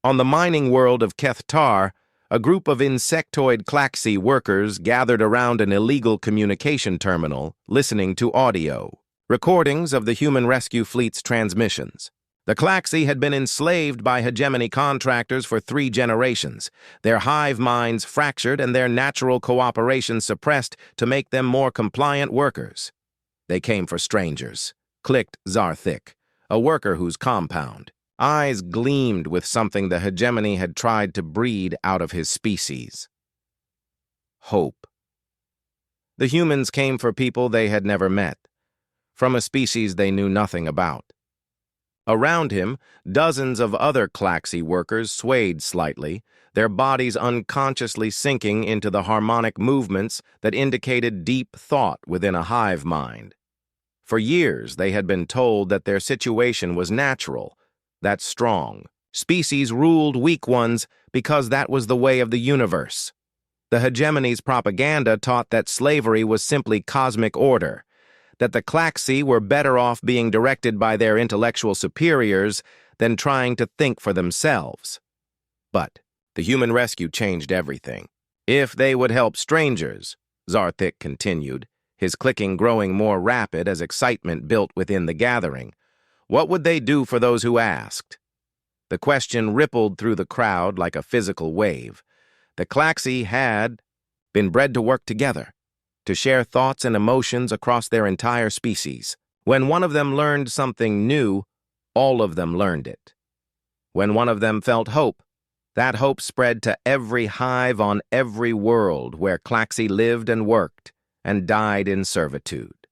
On the mining world of Kethtar, a group of insectoid Klaxi workers gathered around an illegal communication terminal, listening to audio recordings of the human rescue fleet's transmissions. The Klaxi had been enslaved by hegemony contractors for 3 generations, their hive minds fractured and their natural cooperation suppressed to make them more compliant workers. They came for strangers, clicked Zarthik, a worker whose compound eyes gleamed with something the hegemony had tried to breed out of his species. Hope. The humans came for people they had never met, from a species they knew nothing about. Around him, dozens of other Klaxi workers swayed slightly, their bodies unconsciously sinking into the harmonic movements that indicated deep thought within a hive mind. For years, they had been told that their situation was natural, that strong species ruled weak ones because that was the way of the universe. The hegemony's propaganda taught that slavery was simply cosmic order, that the Klaxi were better off being directed by their intellectual superiors than trying to think for themselves. But the human rescue changed everything. If they would help strangers, Zarthik continued, his clicking growing more rapid as excitement built within the gathering, what would they do for those who asked? The question rippled through the crowd like a physical wave. The Klaxi had been bred to work together, to share thoughts and emotions across their entire species. When one of them learned something new, all of them learned it. When one of them felt hope, that hope spread to every hive on every world where Klaxi lived and worked and died in servitude.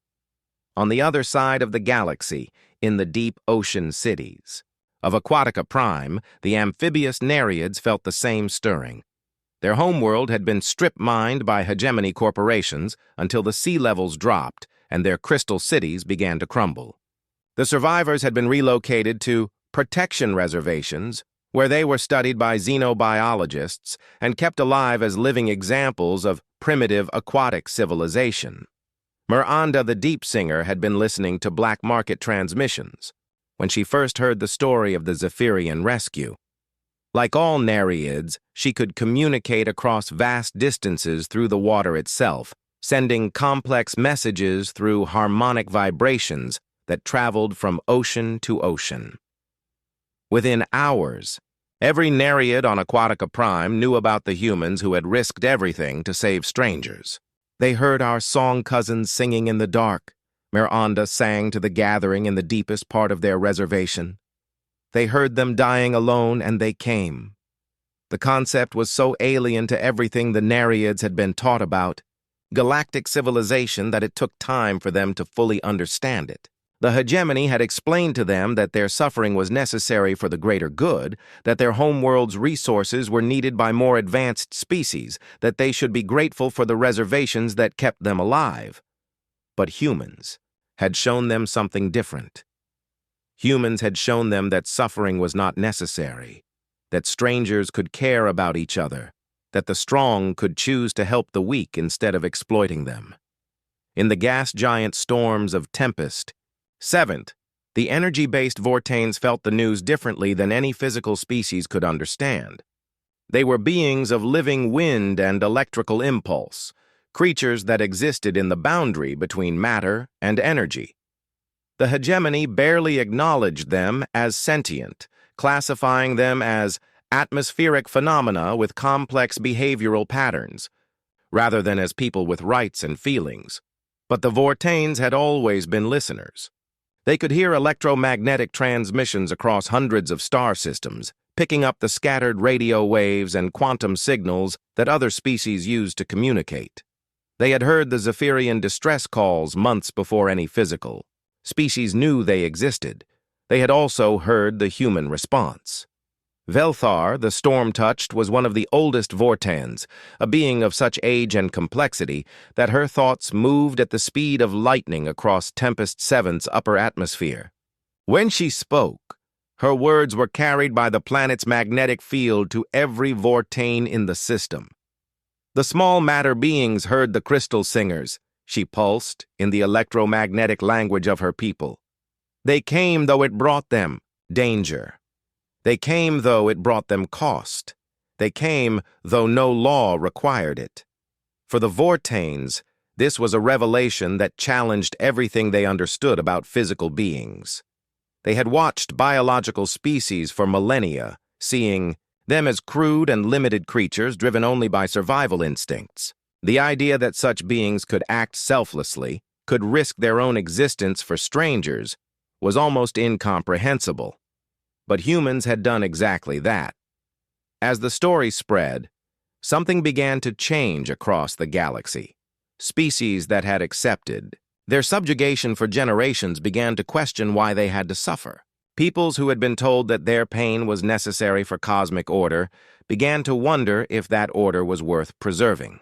On the other side of the galaxy, in the deep ocean cities of Aquatica Prime, the amphibious Nereids felt the same stirring. Their homeworld had been strip-mined by hegemony corporations until the sea levels dropped and their crystal cities began to crumble. The survivors had been relocated to protection reservations, where they were studied by xenobiologists and kept alive as living examples of primitive aquatic civilization. Miranda the Deep Singer had been listening to black market transmissions when she first heard the story of the Zephyrian rescue. Like all Nereids, she could communicate across vast distances through the water itself, sending complex messages through harmonic vibrations that traveled from ocean to ocean. Within hours, every Nereid on Aquatica Prime knew about the humans who had risked everything to save strangers. They heard our song cousins singing in the dark. Miranda sang to the gathering in the deepest part of their reservation. They heard them dying alone, and they came. The concept was so alien to everything the Nereids had been taught about galactic civilization that it took time for them to fully understand it. The hegemony had explained to them that their suffering was necessary for the greater good, that their homeworld's resources were needed by more advanced species, that they should be grateful for the reservations that kept them alive. But humans had shown them something different. Humans had shown them that suffering was not necessary, that strangers could care about each other, that the strong could choose to help the weak instead of exploiting them. In the gas giant storms of Tempest, 7th, the energy-based Vortanes felt the news differently than any physical species could understand. They were beings of living wind and electrical impulse, creatures that existed in the boundary between matter and energy. The hegemony barely acknowledged them as sentient, classifying them as atmospheric phenomena with complex behavioral patterns, rather than as people with rights and feelings. But the Vortanes had always been listeners. They could hear electromagnetic transmissions across hundreds of star systems, picking up the scattered radio waves and quantum signals that other species used to communicate. They had heard the Zephyrian distress calls months before any physical species knew they existed. They had also heard the human response. Velthar, the storm-touched, was one of the oldest Vortans, a being of such age and complexity that her thoughts moved at the speed of lightning across Tempest 7's upper atmosphere. When she spoke, her words were carried by the planet's magnetic field to every Vortane in the system. The small matter beings heard the crystal singers. She pulsed in the electromagnetic language of her people. They came though it brought them danger. They came though it brought them cost. They came though no law required it. For the Vortanes, this was a revelation that challenged everything they understood about physical beings. They had watched biological species for millennia, seeing them as crude and limited creatures driven only by survival instincts. The idea that such beings could act selflessly, could risk their own existence for strangers, was almost incomprehensible. But humans had done exactly that. As the story spread, something began to change across the galaxy. Species that had accepted their subjugation for generations began to question why they had to suffer. Peoples who had been told that their pain was necessary for cosmic order began to wonder if that order was worth preserving.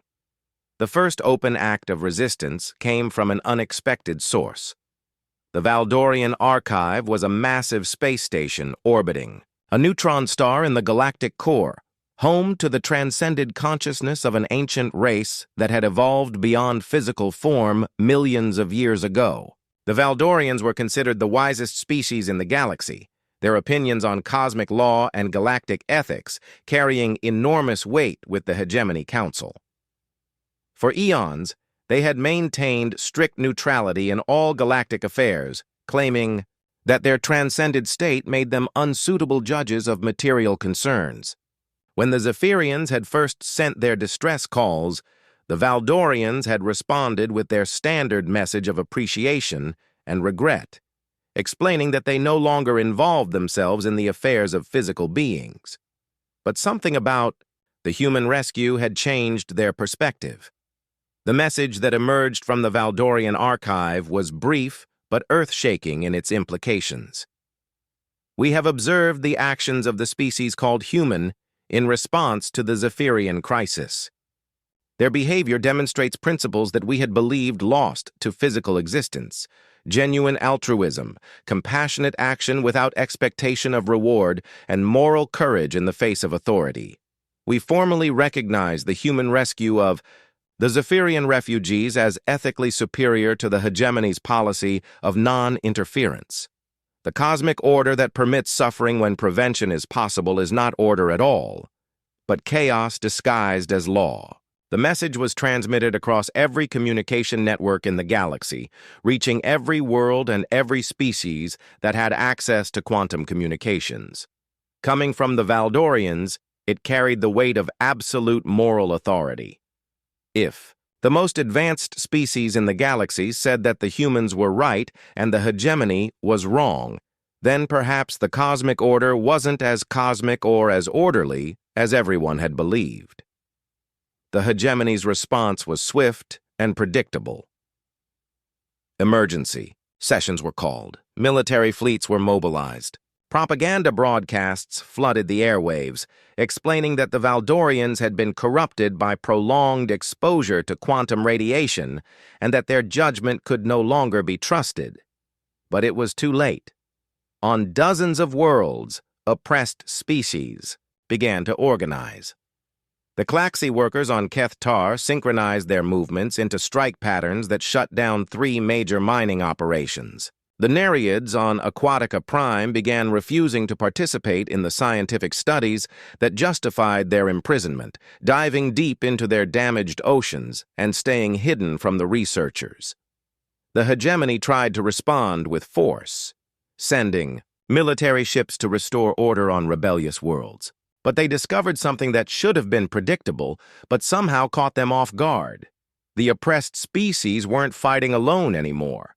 The first open act of resistance came from an unexpected source. The Valdorian Archive was a massive space station orbiting a neutron star in the galactic core, home to the transcended consciousness of an ancient race that had evolved beyond physical form millions of years ago. The Valdorians were considered the wisest species in the galaxy, their opinions on cosmic law and galactic ethics carrying enormous weight with the Hegemony Council. For eons, they had maintained strict neutrality in all galactic affairs, claiming that their transcended state made them unsuitable judges of material concerns. When the Zephyrians had first sent their distress calls, the Valdorians had responded with their standard message of appreciation and regret, explaining that they no longer involved themselves in the affairs of physical beings. But something about the human rescue had changed their perspective. The message that emerged from the Valdorian archive was brief but earth-shaking in its implications. We have observed the actions of the species called human in response to the Zephyrian crisis. Their behavior demonstrates principles that we had believed lost to physical existence: genuine altruism, compassionate action without expectation of reward, and moral courage in the face of authority. We formally recognize the human rescue of the Zephyrian refugees as ethically superior to the hegemony's policy of non-interference. The cosmic order that permits suffering when prevention is possible is not order at all, but chaos disguised as law. The message was transmitted across every communication network in the galaxy, reaching every world and every species that had access to quantum communications. Coming from the Valdorians, it carried the weight of absolute moral authority. If the most advanced species in the galaxy said that the humans were right and the hegemony was wrong, then perhaps the cosmic order wasn't as cosmic or as orderly as everyone had believed. The hegemony's response was swift and predictable. Emergency sessions were called. Military fleets were mobilized. Propaganda broadcasts flooded the airwaves, explaining that the Valdorians had been corrupted by prolonged exposure to quantum radiation and that their judgment could no longer be trusted. But it was too late. On dozens of worlds, oppressed species began to organize. The Klaxi workers on Keth Tar synchronized their movements into strike patterns that shut down 3 major mining operations. The Nereids on Aquatica Prime began refusing to participate in the scientific studies that justified their imprisonment, diving deep into their damaged oceans and staying hidden from the researchers. The hegemony tried to respond with force, sending military ships to restore order on rebellious worlds. But they discovered something that should have been predictable, but somehow caught them off guard. The oppressed species weren't fighting alone anymore.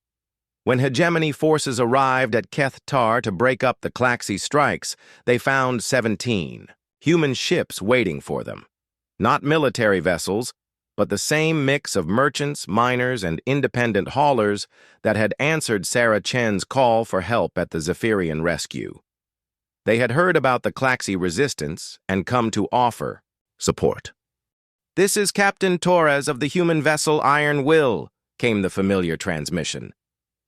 When hegemony forces arrived at Keth Tar to break up the Klaxi strikes, they found 17 human ships waiting for them. Not military vessels, but the same mix of merchants, miners, and independent haulers that had answered Sarah Chen's call for help at the Zephyrian rescue. They had heard about the Klaxi resistance and come to offer support. "This is Captain Torres of the human vessel Iron Will," came the familiar transmission.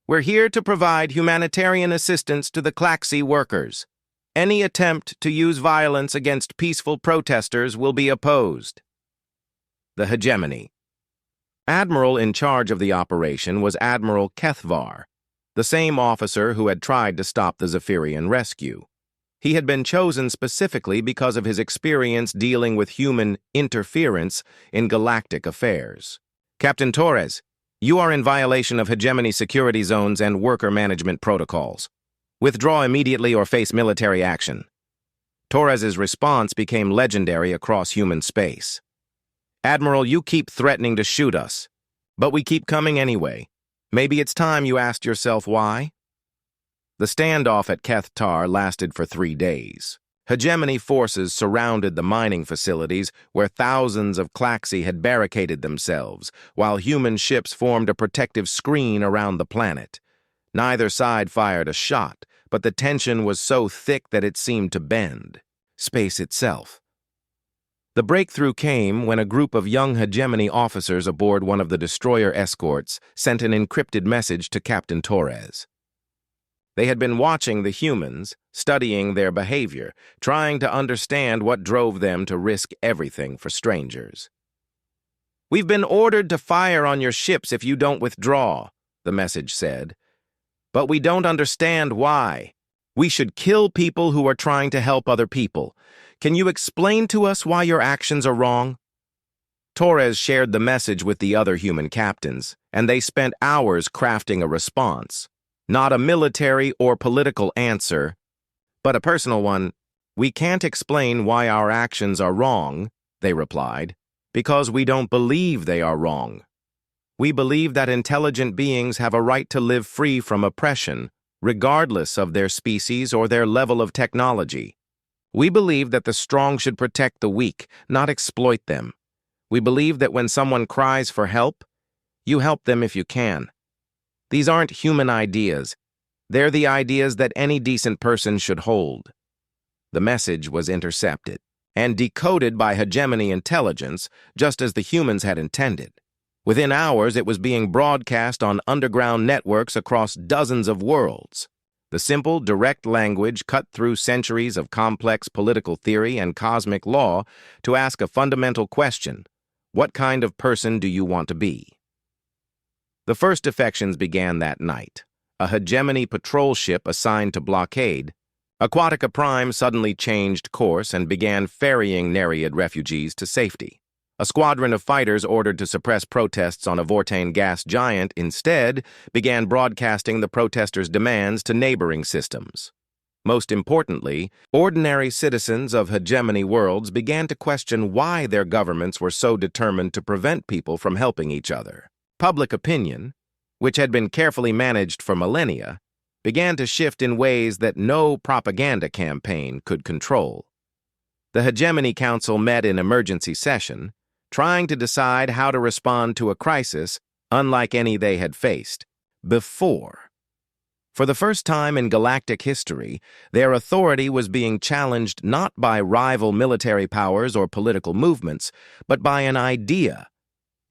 "We're here to provide humanitarian assistance to the Klaxi workers. Any attempt to use violence against peaceful protesters will be opposed." The hegemony. Admiral in charge of the operation was Admiral Kethvar, the same officer who had tried to stop the Zephyrian rescue. He had been chosen specifically because of his experience dealing with human interference in galactic affairs. "Captain Torres, you are in violation of hegemony security zones and worker management protocols. Withdraw immediately or face military action." Torres's response became legendary across human space. "Admiral, you keep threatening to shoot us, but we keep coming anyway. Maybe it's time you asked yourself why?" The standoff at Keth Tar lasted for 3 days. Hegemony forces surrounded the mining facilities where thousands of Klaxi had barricaded themselves, while human ships formed a protective screen around the planet. Neither side fired a shot, but the tension was so thick that it seemed to bend space itself. The breakthrough came when a group of young hegemony officers aboard one of the destroyer escorts sent an encrypted message to Captain Torres. They had been watching the humans, studying their behavior, trying to understand what drove them to risk everything for strangers. "We've been ordered to fire on your ships if you don't withdraw," the message said. "But we don't understand why. We should kill people who are trying to help other people. Can you explain to us why your actions are wrong?" Torres shared the message with the other human captains, and they spent hours crafting a response. Not a military or political answer, but a personal one. "We can't explain why our actions are wrong," they replied, "because we don't believe they are wrong. We believe that intelligent beings have a right to live free from oppression, regardless of their species or their level of technology. We believe that the strong should protect the weak, not exploit them. We believe that when someone cries for help, you help them if you can. These aren't human ideas. They're the ideas that any decent person should hold." The message was intercepted and decoded by hegemony intelligence, just as the humans had intended. Within hours, it was being broadcast on underground networks across dozens of worlds. The simple, direct language cut through centuries of complex political theory and cosmic law to ask a fundamental question: what kind of person do you want to be? The first defections began that night. A hegemony patrol ship assigned to blockade, Aquatica Prime suddenly changed course and began ferrying Nereid refugees to safety. A squadron of fighters ordered to suppress protests on a Vortane gas giant instead began broadcasting the protesters' demands to neighboring systems. Most importantly, ordinary citizens of hegemony worlds began to question why their governments were so determined to prevent people from helping each other. Public opinion, which had been carefully managed for millennia, began to shift in ways that no propaganda campaign could control. The Hegemony Council met in emergency session, trying to decide how to respond to a crisis unlike any they had faced before. For the first time in galactic history, their authority was being challenged not by rival military powers or political movements, but by an idea.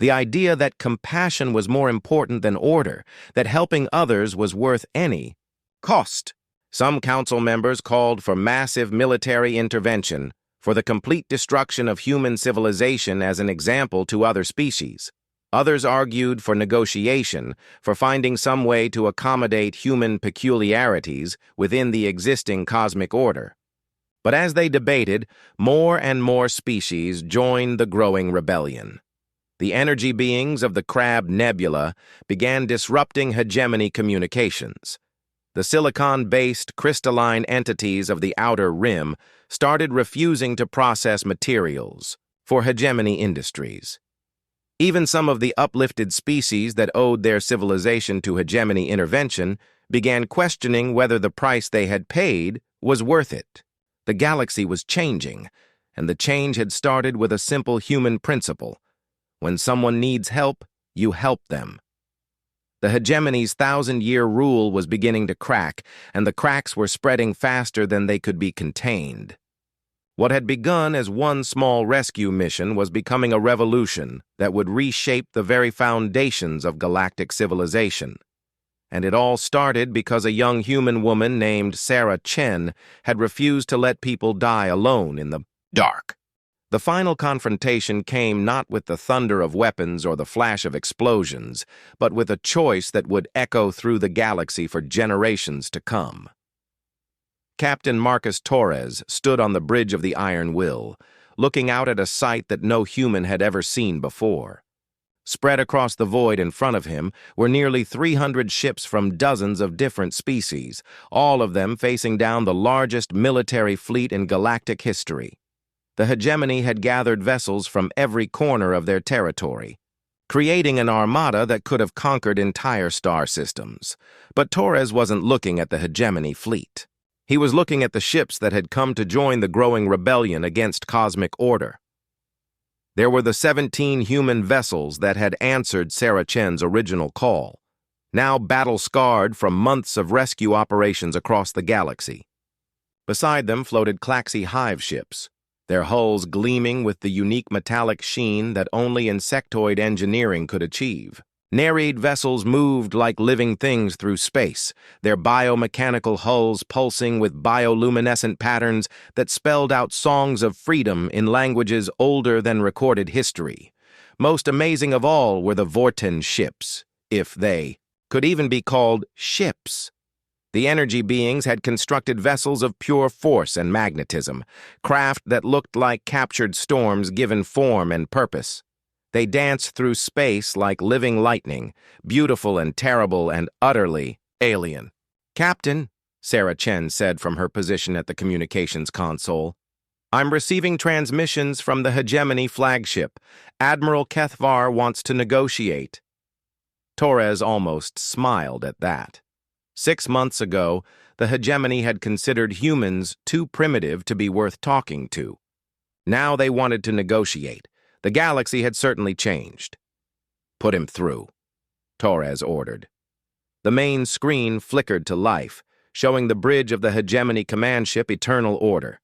The idea that compassion was more important than order, that helping others was worth any cost. Some council members called for massive military intervention, for the complete destruction of human civilization as an example to other species. Others argued for negotiation, for finding some way to accommodate human peculiarities within the existing cosmic order. But as they debated, more and more species joined the growing rebellion. The energy beings of the Crab Nebula began disrupting hegemony communications. The silicon-based crystalline entities of the Outer Rim started refusing to process materials for hegemony industries. Even some of the uplifted species that owed their civilization to hegemony intervention began questioning whether the price they had paid was worth it. The galaxy was changing, and the change had started with a simple human principle. When someone needs help, you help them. The hegemony's 1,000-year rule was beginning to crack, and the cracks were spreading faster than they could be contained. What had begun as one small rescue mission was becoming a revolution that would reshape the very foundations of galactic civilization. And it all started because a young human woman named Sarah Chen had refused to let people die alone in the dark. The final confrontation came not with the thunder of weapons or the flash of explosions, but with a choice that would echo through the galaxy for generations to come. Captain Marcus Torres stood on the bridge of the Iron Will, looking out at a sight that no human had ever seen before. Spread across the void in front of him were nearly 300 ships from dozens of different species, all of them facing down the largest military fleet in galactic history. The hegemony had gathered vessels from every corner of their territory, creating an armada that could have conquered entire star systems. But Torres wasn't looking at the hegemony fleet. He was looking at the ships that had come to join the growing rebellion against cosmic order. There were the 17 human vessels that had answered Sarah Chen's original call, now battle-scarred from months of rescue operations across the galaxy. Beside them floated Klaxi hive ships, their hulls gleaming with the unique metallic sheen that only insectoid engineering could achieve. Nereid vessels moved like living things through space, their biomechanical hulls pulsing with bioluminescent patterns that spelled out songs of freedom in languages older than recorded history. Most amazing of all were the Vorten ships, if they could even be called ships. The energy beings had constructed vessels of pure force and magnetism, craft that looked like captured storms given form and purpose. They danced through space like living lightning, beautiful and terrible and utterly alien. "Captain," Sarah Chen said from her position at the communications console, "I'm receiving transmissions from the Hegemony flagship. Admiral Kethvar wants to negotiate." Torres almost smiled at that. 6 months ago, the Hegemony had considered humans too primitive to be worth talking to. Now they wanted to negotiate. The galaxy had certainly changed. "Put him through," Torres ordered. The main screen flickered to life, showing the bridge of the Hegemony command ship Eternal Order.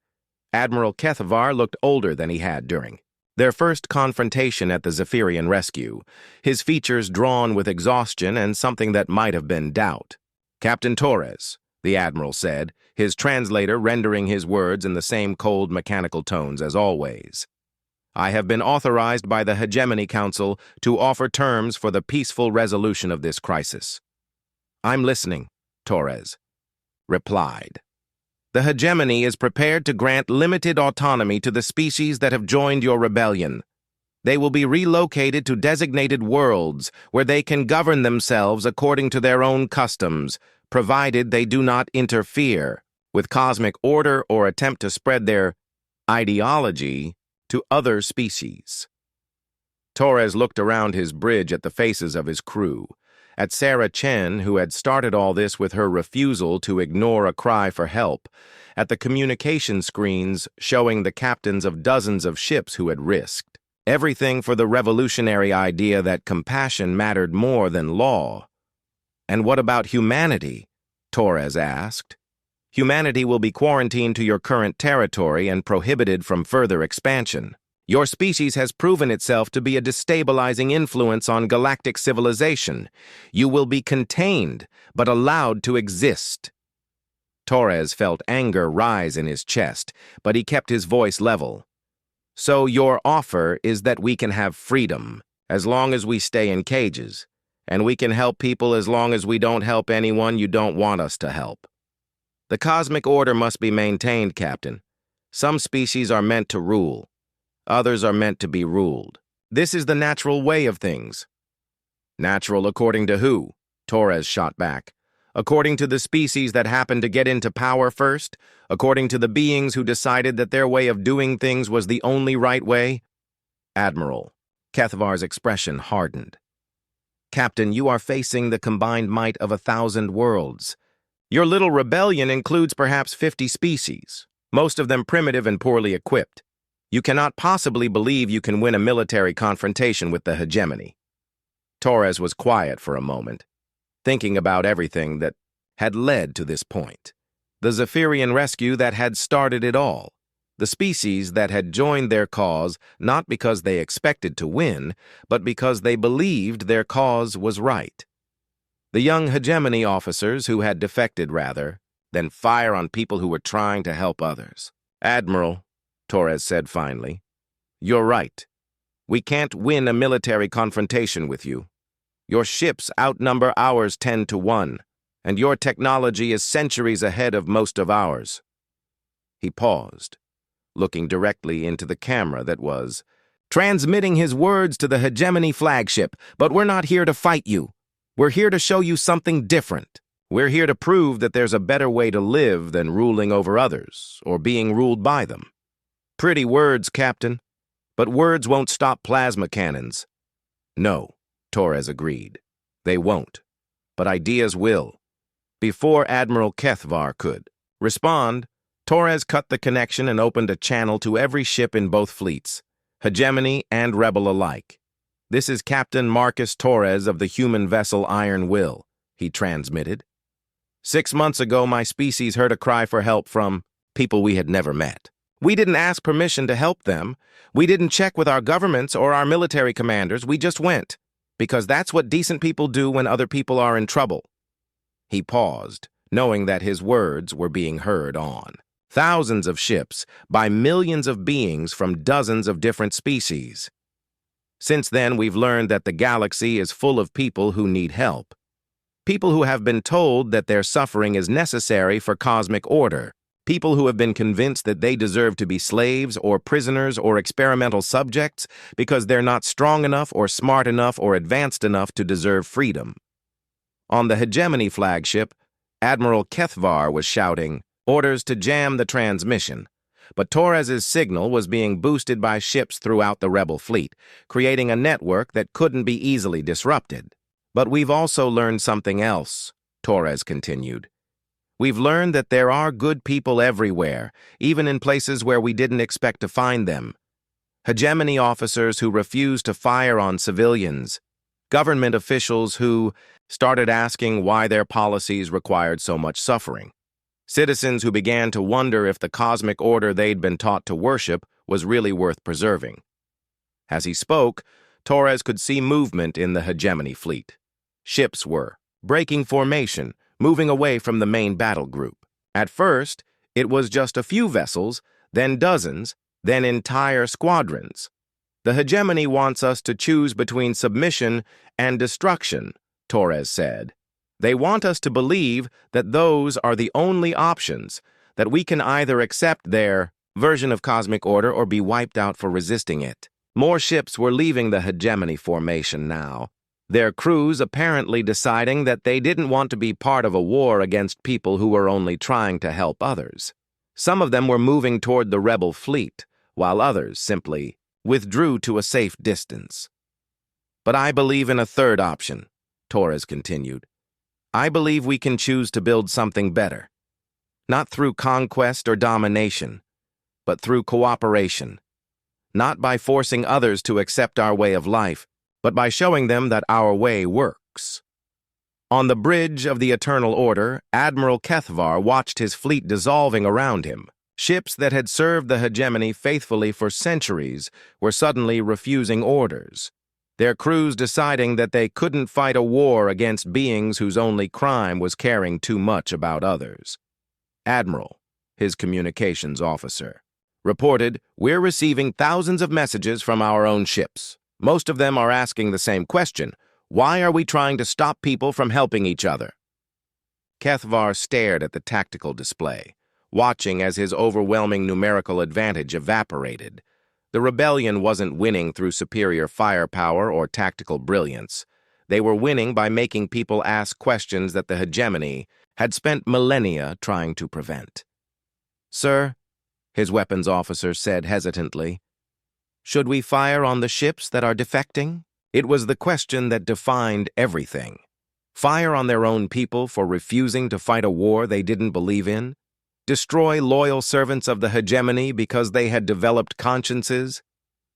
Admiral Kethvar looked older than he had during their first confrontation at the Zephyrian rescue, his features drawn with exhaustion and something that might have been doubt. "Captain Torres," the Admiral said, his translator rendering his words in the same cold mechanical tones as always. "I have been authorized by the Hegemony Council to offer terms for the peaceful resolution of this crisis." "I'm listening," Torres replied. "The Hegemony is prepared to grant limited autonomy to the species that have joined your rebellion. They will be relocated to designated worlds where they can govern themselves according to their own customs, provided they do not interfere with cosmic order or attempt to spread their ideology to other species." Torres looked around his bridge at the faces of his crew, at Sarah Chen, who had started all this with her refusal to ignore a cry for help, at the communication screens showing the captains of dozens of ships who had risked everything for the revolutionary idea that compassion mattered more than law. "And what about humanity?" Torres asked. "Humanity will be quarantined to your current territory and prohibited from further expansion. Your species has proven itself to be a destabilizing influence on galactic civilization. You will be contained, but allowed to exist." Torres felt anger rise in his chest, but he kept his voice level. "So your offer is that we can have freedom, as long as we stay in cages, and we can help people as long as we don't help anyone you don't want us to help. The cosmic order must be maintained, Captain. Some species are meant to rule. Others are meant to be ruled. This is the natural way of things." "Natural according to who?" Torres shot back. "According to the species that happened to get into power first? According to the beings who decided that their way of doing things was the only right way?" "Admiral," Kethvar's expression hardened. "Captain, you are facing the combined might of 1,000 worlds. Your little rebellion includes perhaps 50 species, most of them primitive and poorly equipped. You cannot possibly believe you can win a military confrontation with the Hegemony." Torres was quiet for a moment, thinking about everything that had led to this point. The Zephyrian rescue that had started it all. The species that had joined their cause not because they expected to win, but because they believed their cause was right. The young Hegemony officers who had defected rather than fire on people who were trying to help others. "Admiral," Torres said finally, "you're right. We can't win a military confrontation with you. Your ships outnumber ours 10 to 1, and your technology is centuries ahead of most of ours." He paused, looking directly into the camera that was transmitting his words to the Hegemony flagship. "But we're not here to fight you. We're here to show you something different. We're here to prove that there's a better way to live than ruling over others or being ruled by them." "Pretty words, Captain, but words won't stop plasma cannons." "No," Torres agreed. "They won't, but ideas will." Before Admiral Kethvar could respond, Torres cut the connection and opened a channel to every ship in both fleets, Hegemony and Rebel alike. "This is Captain Marcus Torres of the human vessel Iron Will," he transmitted. "6 months ago, my species heard a cry for help from people we had never met. We didn't ask permission to help them. We didn't check with our governments or our military commanders. We just went. because that's what decent people do when other people are in trouble." He paused, knowing that his words were being heard on. Thousands of ships by millions of beings from dozens of different species. Since then, we've learned that the galaxy is full of people who need help. People who have been told that their suffering is necessary for cosmic order. People who have been convinced that they deserve to be slaves or prisoners or experimental subjects because they're not strong enough or smart enough or advanced enough to deserve freedom. On the Hegemony flagship, Admiral Kethvar was shouting orders to jam the transmission, but Torres's signal was being boosted by ships throughout the rebel fleet, creating a network that couldn't be easily disrupted. "But we've also learned something else," Torres continued. "We've learned that there are good people everywhere, even in places where we didn't expect to find them. Hegemony officers who refused to fire on civilians, government officials who started asking why their policies required so much suffering, citizens who began to wonder if the cosmic order they'd been taught to worship was really worth preserving." As he spoke, Torres could see movement in the Hegemony fleet. Ships were breaking formation, moving away from the main battle group. At first, it was just a few vessels, then dozens, then entire squadrons. "The Hegemony wants us to choose between submission and destruction," Torres said. "They want us to believe that those are the only options, that we can either accept their version of cosmic order or be wiped out for resisting it." More ships were leaving the Hegemony formation now, their crews apparently deciding that they didn't want to be part of a war against people who were only trying to help others. Some of them were moving toward the rebel fleet, while others simply withdrew to a safe distance. "But I believe in a third option," Torres continued. "I believe we can choose to build something better. Not through conquest or domination, but through cooperation. Not by forcing others to accept our way of life, but by showing them that our way works." On the bridge of the Eternal Order, Admiral Kethvar watched his fleet dissolving around him. Ships that had served the Hegemony faithfully for centuries were suddenly refusing orders, their crews deciding that they couldn't fight a war against beings whose only crime was caring too much about others. Admiral, his communications officer, reported, "We're receiving thousands of messages from our own ships. Most of them are asking the same question: why are we trying to stop people from helping each other?" Kethvar stared at the tactical display, watching as his overwhelming numerical advantage evaporated. The rebellion wasn't winning through superior firepower or tactical brilliance. They were winning by making people ask questions that the Hegemony had spent millennia trying to prevent. "Sir," his weapons officer said hesitantly, "should we fire on the ships that are defecting?" It was the question that defined everything. Fire on their own people for refusing to fight a war they didn't believe in? Destroy loyal servants of the Hegemony because they had developed consciences?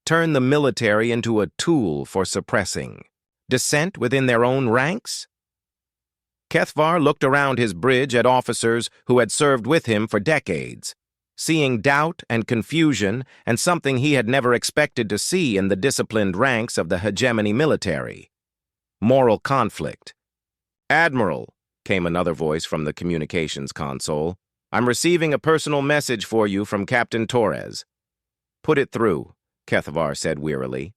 Turn the military into a tool for suppressing dissent within their own ranks? Kethvar looked around his bridge at officers who had served with him for decades, seeing doubt and confusion and something he had never expected to see in the disciplined ranks of the Hegemony military: moral conflict. "Admiral," came another voice from the communications console, "I'm receiving a personal message for you from Captain Torres." "Put it through," Kethvar said wearily.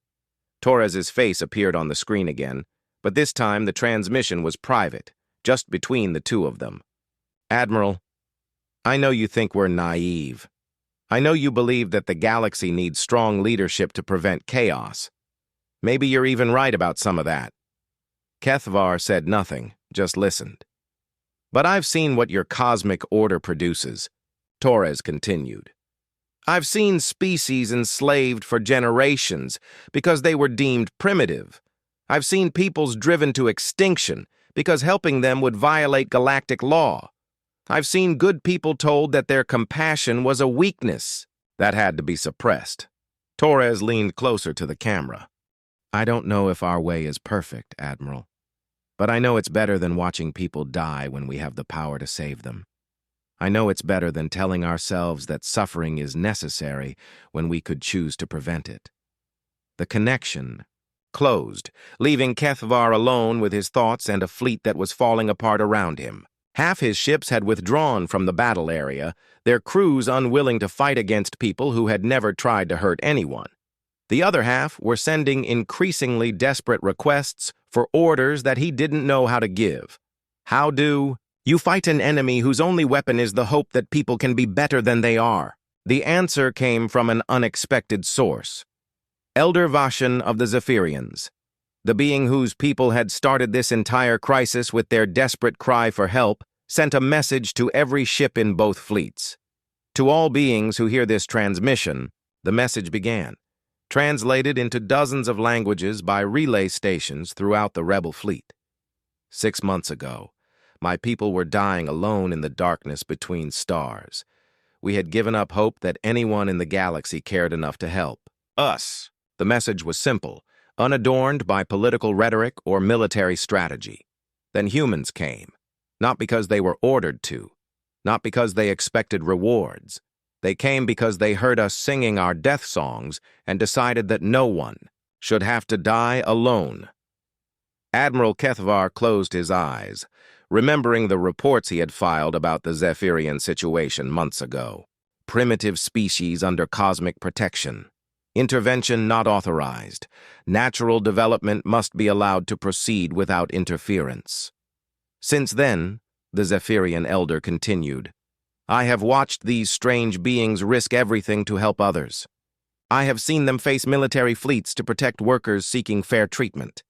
Torres's face appeared on the screen again, but this time the transmission was private, just between the two of them. "Admiral, I know you think we're naive. I know you believe that the galaxy needs strong leadership to prevent chaos. Maybe you're even right about some of that." Kethvar said nothing, just listened. "But I've seen what your cosmic order produces," Torres continued. "I've seen species enslaved for generations because they were deemed primitive. I've seen peoples driven to extinction because helping them would violate galactic law. I've seen good people told that their compassion was a weakness that had to be suppressed." Torres leaned closer to the camera. "I don't know if our way is perfect, Admiral, but I know it's better than watching people die when we have the power to save them. I know it's better than telling ourselves that suffering is necessary when we could choose to prevent it. The connection, closed, leaving Kethvar alone with his thoughts and a fleet that was falling apart around him. Half his ships had withdrawn from the battle area, their crews unwilling to fight against people who had never tried to hurt anyone. The other half were sending increasingly desperate requests for orders that he didn't know how to give. How do you fight an enemy whose only weapon is the hope that people can be better than they are? The answer came from an unexpected source. Elder Vashan of the Zephyrians, the being whose people had started this entire crisis with their desperate cry for help, sent a message to every ship in both fleets. To all beings who hear this transmission, the message began, translated into dozens of languages by relay stations throughout the rebel fleet. 6 months ago, my people were dying alone in the darkness between stars. We had given up hope that anyone in the galaxy cared enough to help us. The message was simple, unadorned by political rhetoric or military strategy. Then humans came, not because they were ordered to, not because they expected rewards. They came because they heard us singing our death songs and decided that no one should have to die alone. Admiral Kethvar closed his eyes, remembering the reports he had filed about the Zephyrian situation months ago. Primitive species under cosmic protection. Intervention not authorized. Natural development must be allowed to proceed without interference. Since then, the Zephyrian elder continued, I have watched these strange beings risk everything to help others. I have seen them face military fleets to protect workers seeking fair treatment.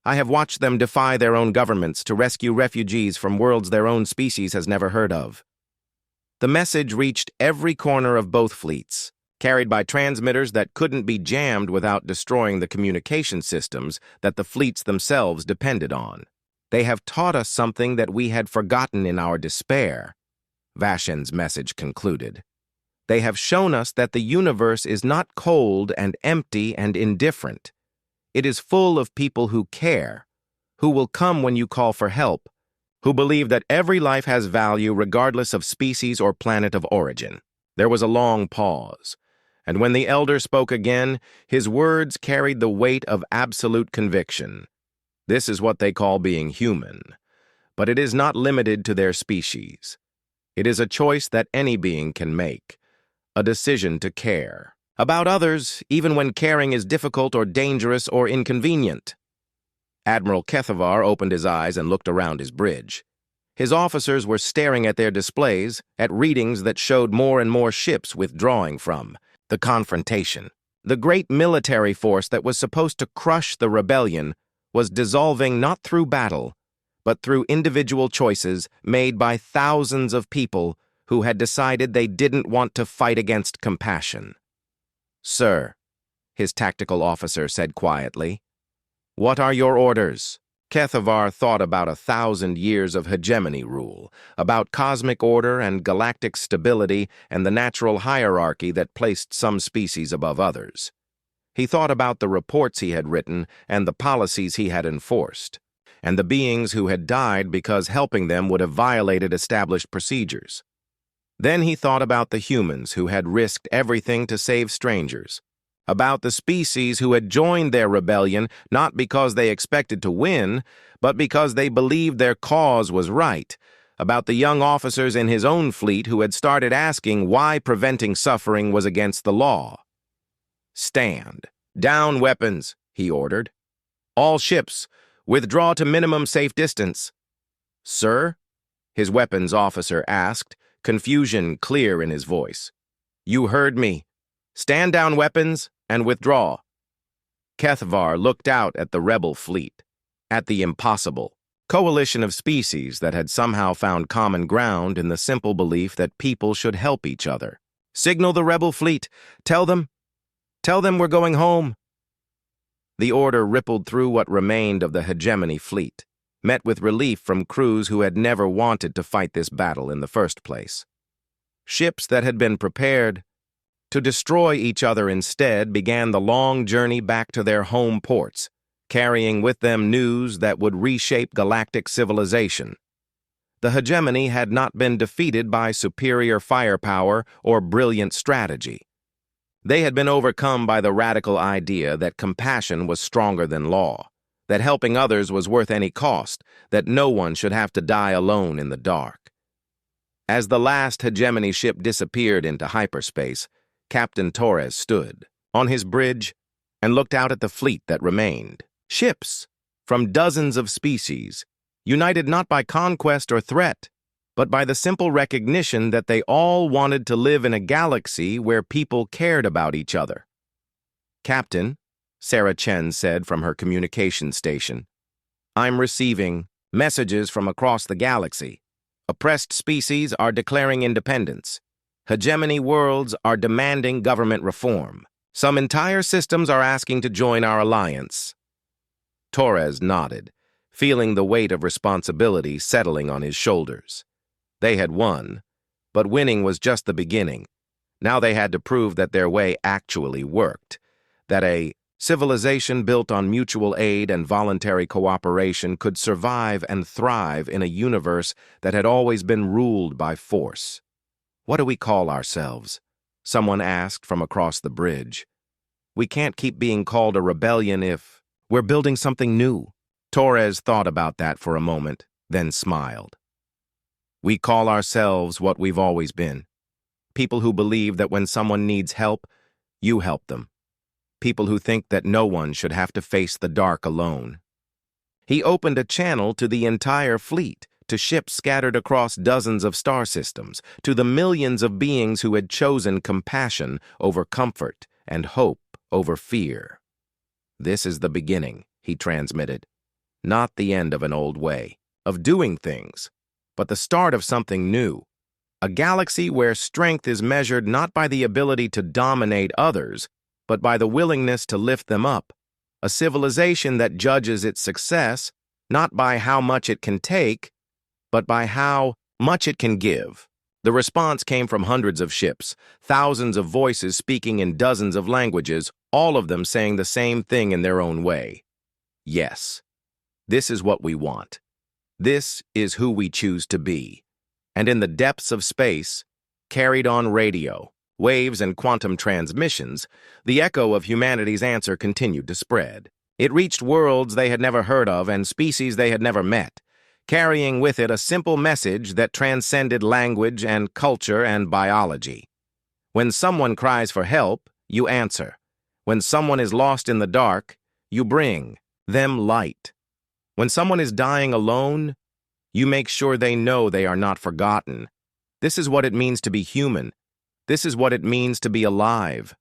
I have watched them defy their own governments to rescue refugees from worlds their own species has never heard of. The message reached every corner of both fleets, carried by transmitters that couldn't be jammed without destroying the communication systems that the fleets themselves depended on. They have taught us something that we had forgotten in our despair, Vashan's message concluded. They have shown us that the universe is not cold and empty and indifferent. It is full of people who care, who will come when you call for help, who believe that every life has value regardless of species or planet of origin. There was a long pause, and when the elder spoke again, his words carried the weight of absolute conviction. This is what they call being human, but it is not limited to their species. It is a choice that any being can make, a decision to care about others, even when caring is difficult or dangerous or inconvenient. Admiral Kethvar opened his eyes and looked around his bridge. His officers were staring at their displays, at readings that showed more and more ships withdrawing from the confrontation. The great military force that was supposed to crush the rebellion was dissolving not through battle, but through individual choices made by thousands of people who had decided they didn't want to fight against compassion. Sir, his tactical officer said quietly, what are your orders? Kethvar thought about 1,000 years of hegemony rule, about cosmic order and galactic stability and the natural hierarchy that placed some species above others. He thought about the reports he had written and the policies he had enforced, and the beings who had died because helping them would have violated established procedures. Then he thought about the humans who had risked everything to save strangers, about the species who had joined their rebellion not because they expected to win, but because they believed their cause was right, about the young officers in his own fleet who had started asking why preventing suffering was against the law. Stand. Down weapons, he ordered. All ships, withdraw to minimum safe distance. Sir? His weapons officer asked, confusion clear in his voice. You heard me. Stand down weapons and withdraw. Kethvar looked out at the rebel fleet, at the impossible coalition of species that had somehow found common ground in the simple belief that people should help each other. Signal the rebel fleet. Tell them we're going home. The order rippled through what remained of the hegemony fleet, met with relief from crews who had never wanted to fight this battle in the first place. Ships that had been prepared to destroy each other instead began the long journey back to their home ports, carrying with them news that would reshape galactic civilization. The hegemony had not been defeated by superior firepower or brilliant strategy. They had been overcome by the radical idea that compassion was stronger than law, that helping others was worth any cost, that no one should have to die alone in the dark. As the last hegemony ship disappeared into hyperspace, Captain Torres stood on his bridge and looked out at the fleet that remained. Ships from dozens of species, united not by conquest or threat, but by the simple recognition that they all wanted to live in a galaxy where people cared about each other. "Captain," Sarah Chen said from her communication station, "I'm receiving messages from across the galaxy. Oppressed species are declaring independence. Hegemony worlds are demanding government reform. Some entire systems are asking to join our alliance." Torres nodded, feeling the weight of responsibility settling on his shoulders. They had won, but winning was just the beginning. Now they had to prove that their way actually worked, that a civilization built on mutual aid and voluntary cooperation could survive and thrive in a universe that had always been ruled by force. "What do we call ourselves?" someone asked from across the bridge. "We can't keep being called a rebellion if we're building something new." Torres thought about that for a moment, then smiled. "We call ourselves what we've always been. People who believe that when someone needs help, you help them. People who think that no one should have to face the dark alone." He opened a channel to the entire fleet, to ships scattered across dozens of star systems, to the millions of beings who had chosen compassion over comfort and hope over fear. "This is the beginning," he transmitted. "Not the end of an old way of doing things, but the start of something new. A galaxy where strength is measured not by the ability to dominate others, but by the willingness to lift them up. A civilization that judges its success not by how much it can take, but by how much it can give." The response came from hundreds of ships, thousands of voices speaking in dozens of languages, all of them saying the same thing in their own way. "Yes, this is what we want. This is who we choose to be." And in the depths of space, carried on radio, waves, and quantum transmissions, the echo of humanity's answer continued to spread. It reached worlds they had never heard of and species they had never met, carrying with it a simple message that transcended language and culture and biology. When someone cries for help, you answer. When someone is lost in the dark, you bring them light. When someone is dying alone, you make sure they know they are not forgotten. This is what it means to be human. This is what it means to be alive.